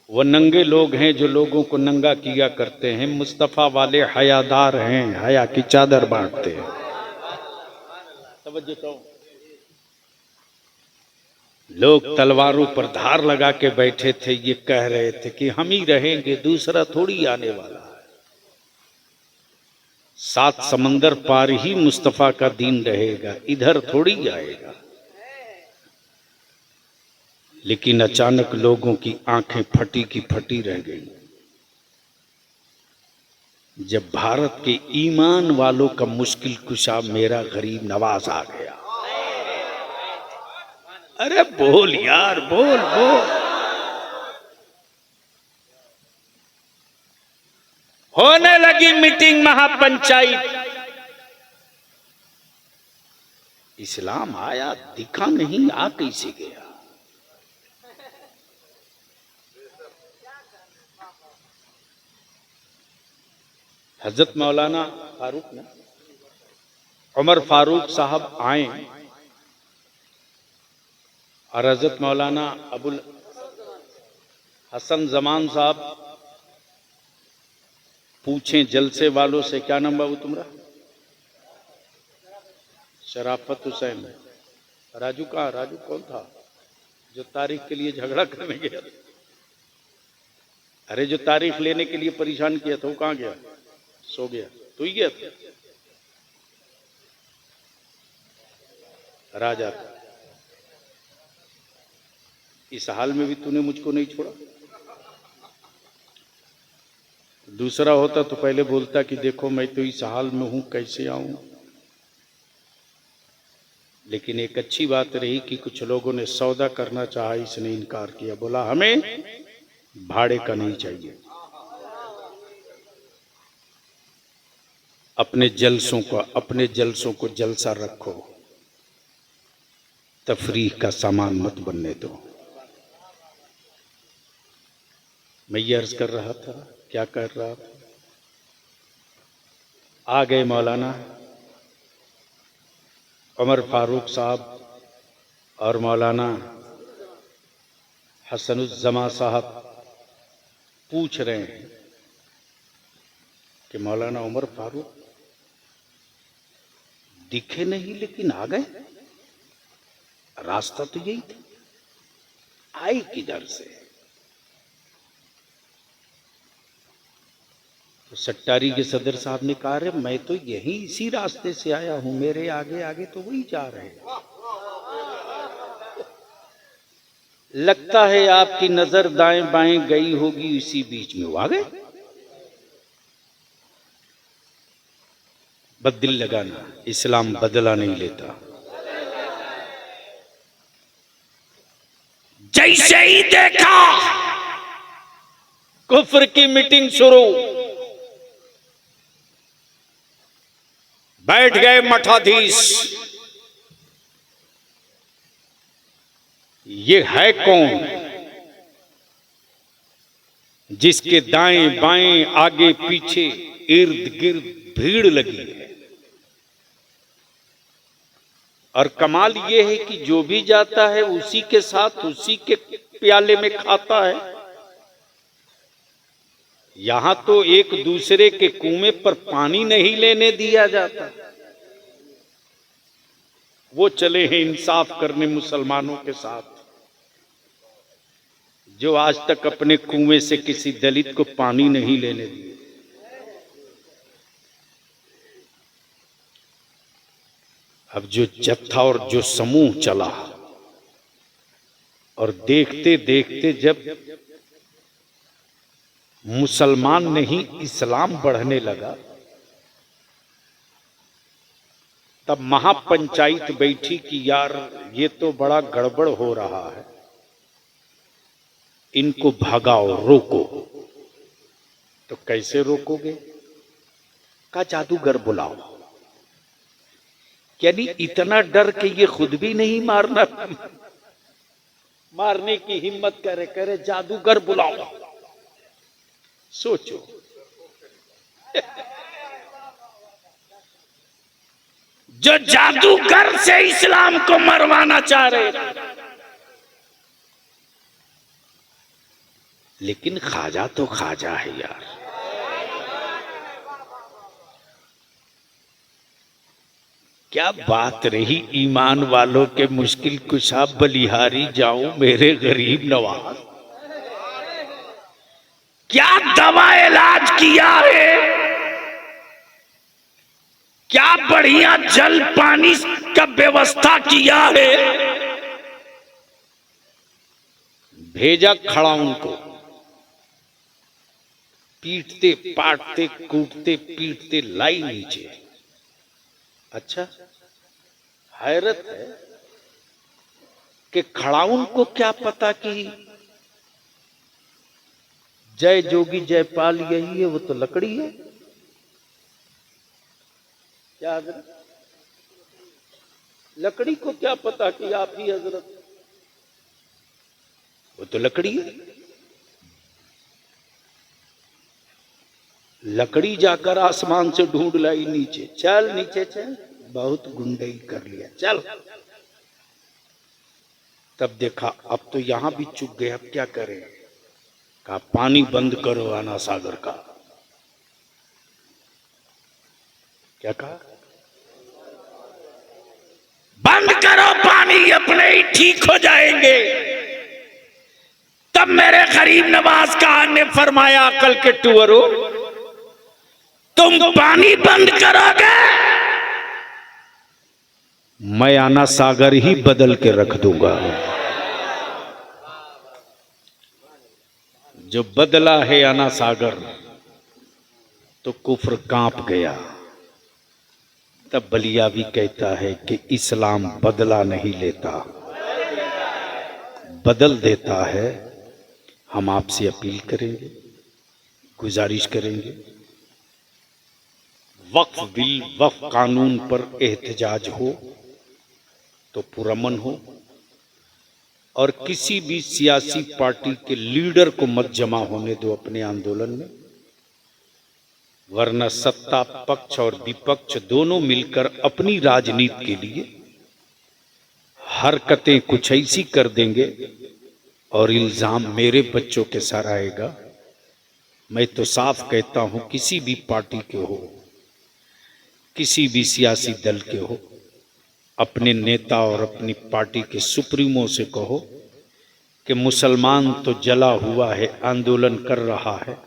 वो नंगे लोग हैं जो लोगों को नंगा किया करते हैं। मुस्तफा वाले हयादार हैं, हया की चादर बांटते हैं। लोग तलवारों पर धार लगा के बैठे थे, ये कह रहे थे कि हम ही रहेंगे, दूसरा थोड़ी आने वाला है। 7 समंदर पार ही मुस्तफा का दीन रहेगा, इधर थोड़ी आएगा। लेकिन अचानक लोगों की आंखें फटी की फटी रह गई जब भारत के ईमान वालों का मुश्किल कुशा मेरा गरीब नवाज आ गया। अरे बोल यार, बोल बोल। होने लगी मीटिंग, महापंचायत। इस्लाम आया, दिखा नहीं, आ कैसे गया? हजरत मौलाना फारूक ने, उमर फारूक साहब आए और हजरत मौलाना अबुल हसन जमान साहब पूछें जलसे वालों से, क्या नाम बाबू तुम्हारा? शराफत हुसैन। राजू कहाँ? राजू कौन था जो तारीख के लिए झगड़ा करने गया? अरे जो तारीख लेने के लिए परेशान किया था वो कहाँ गया? सो गया। तू ही गया था? राजा, इस हाल में भी तूने मुझको नहीं छोड़ा। दूसरा होता तो पहले बोलता कि देखो मैं तो इस हाल में हूं, कैसे आऊं। लेकिन एक अच्छी बात रही कि कुछ लोगों ने सौदा करना चाहा, इसने इनकार किया, बोला हमें भाड़े का नहीं चाहिए। अपने जलसों को जलसा रखो, तफरीह का सामान मत बनने दो। मैं ये अर्ज कर रहा था, क्या कर रहा था? आ गए मौलाना उमर फारूक साहब और मौलाना हसनुज्जमा साहब पूछ रहे हैं कि मौलाना उमर फारूक दिखे नहीं लेकिन आ गए, रास्ता तो यही था, आए किधर से? तो सट्टारी के सदर साहब ने कहा, रे मैं तो यही इसी रास्ते से आया हूं, मेरे आगे आगे तो वही जा रहे हैं। लगता है आपकी नजर दाएं बाएं गई होगी, इसी बीच में वो आ गए। बस दिल लगाना, इस्लाम बदला नहीं लेता। जैसे ही देखा कुफ्र की मीटिंग शुरू, बैठ गए मठाधीश। ये है कौन जिसके दाएं बाएं आगे पीछे इर्द गिर्द भीड़ लगी है? और कमाल ये है कि जो भी जाता है उसी के साथ उसी के प्याले में खाता है। यहां तो एक दूसरे के कुएं पर पानी नहीं लेने दिया जाता। वो चले हैं इंसाफ करने मुसलमानों के साथ, जो आज तक अपने कुएं से किसी दलित को पानी नहीं लेने दिए। अब जो जत्था और जो समूह चला, और देखते देखते जब मुसलमान नहीं इस्लाम बढ़ने लगा, तब महापंचायत बैठी कि यार ये तो बड़ा गड़बड़ हो रहा है, इनको भगाओ, रोको। तो कैसे रोकोगे? का जादूगर बुलाओ। यानी इतना डर कि ये खुद भी नहीं मारने की हिम्मत करे जादूगर बुलाओ। सोचो जो जादूगर से इस्लाम को मरवाना चाह रहे, लेकिन ख्वाजा तो ख्वाजा है यार। क्या बात रही ईमान वालों के मुश्किल कुशा बलिहारी जाऊं मेरे गरीब नवाज। क्या दवा इलाज किया है, क्या बढ़िया जल पानी का व्यवस्था किया है। भेजा खड़ा उनको, पीटते पाटते कूटते पीटते लाई नीचे। अच्छा, हैरत है कि खड़ाउन को क्या पता कि जय जोगी जयपाल यही है, वो तो लकड़ी है। क्या हजरत, लकड़ी को क्या पता कि आप ही हजरत, वो तो लकड़ी है। लकड़ी जाकर आसमान से ढूंढ लाई नीचे, चल नीचे चल, बहुत गुंडई कर लिया, चल। तब देखा अब तो यहां भी चुक गए, अब क्या करें? कहा पानी बंद करो आना सागर का। क्या कहा? बंद करो पानी, अपने ही ठीक हो जाएंगे। तब मेरे गरीब नवाज खान ने फरमाया, अकल के टुअरो, तुम पानी बंद करोगे, मैं आना सागर ही बदल के रख दूंगा। जो बदला है आना सागर तो कुफ्र कांप गया। तब बलियावी कहता है कि इस्लाम बदला नहीं लेता, बदल देता है। हम आपसे अपील करेंगे, गुजारिश करेंगे, वक्फ बिल, वक्फ कानून पर एहतजाज हो तो पुरअमन हो, और किसी भी सियासी पार्टी के लीडर को मत जमा होने दो अपने आंदोलन में, वरना सत्ता पक्ष और विपक्ष दोनों मिलकर अपनी राजनीति के लिए हरकतें कुछ ऐसी कर देंगे और इल्जाम मेरे बच्चों के सर आएगा। मैं तो साफ कहता हूं, किसी भी पार्टी के हो, किसी भी सियासी दल के हो, अपने नेता और अपनी पार्टी के सुप्रीमो से कहो कि मुसलमान तो जला हुआ है, आंदोलन कर रहा है।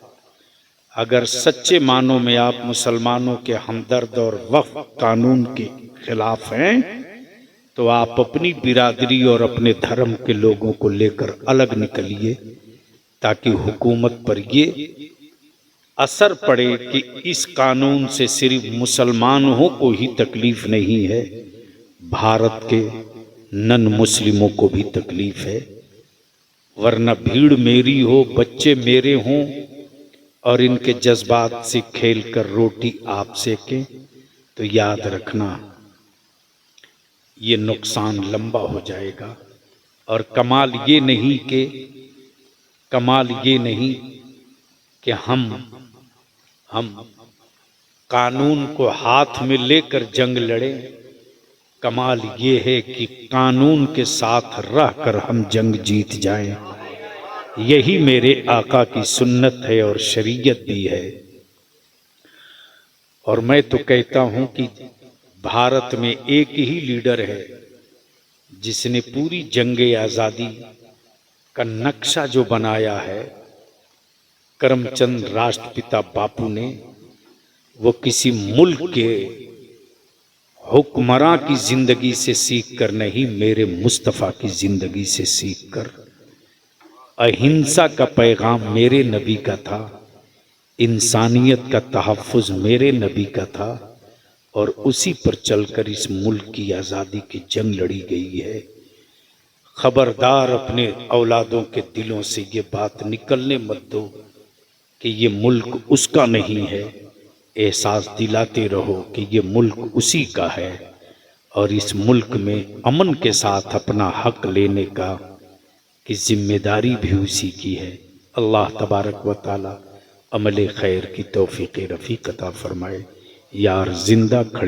अगर सच्चे मानों में आप मुसलमानों के हमदर्द और वक्फ कानून के खिलाफ हैं तो आप अपनी बिरादरी और अपने धर्म के लोगों को लेकर अलग निकलिए, ताकि हुकूमत पर ये असर पड़े कि इस कानून से सिर्फ मुसलमानों को ही तकलीफ नहीं है, भारत के नन मुस्लिमों को भी तकलीफ है। वरना भीड़ मेरी हो, बच्चे मेरे हों और इनके जज्बात से खेलकर रोटी आप सेकें तो याद रखना ये नुकसान लंबा हो जाएगा। और कमाल ये नहीं कि हम कानून को हाथ में लेकर जंग लड़ें। कमाल ये है कि कानून के साथ रहकर हम जंग जीत जाएं। यही मेरे आका की सुन्नत है और शरीयत भी है। और मैं तो कहता हूं कि भारत में एक ही लीडर है जिसने पूरी जंगे आज़ादी का नक्शा जो बनाया है, करमचंद राष्ट्रपिता बापू ने, वो किसी मुल्क के हुक्मरां की जिंदगी से सीख कर नहीं, मेरे मुस्तफ़ा की जिंदगी से सीख कर। अहिंसा का पैगाम मेरे नबी का था, इंसानियत का तहफ़्फ़ुज़ मेरे नबी का था, और उसी पर चलकर इस मुल्क की आज़ादी की जंग लड़ी गई है। खबरदार अपने औलादों के दिलों से ये बात निकलने मत दो कि ये मुल्क उसका नहीं है। एहसास दिलाते रहो कि ये मुल्क उसी का है और इस मुल्क में अमन के साथ अपना हक लेने का की जिम्मेदारी भी उसी की है। अल्लाह तबारक व ताला अमल खैर की तौफीक रफ़ीक अता फरमाए। यार जिंदा खड़े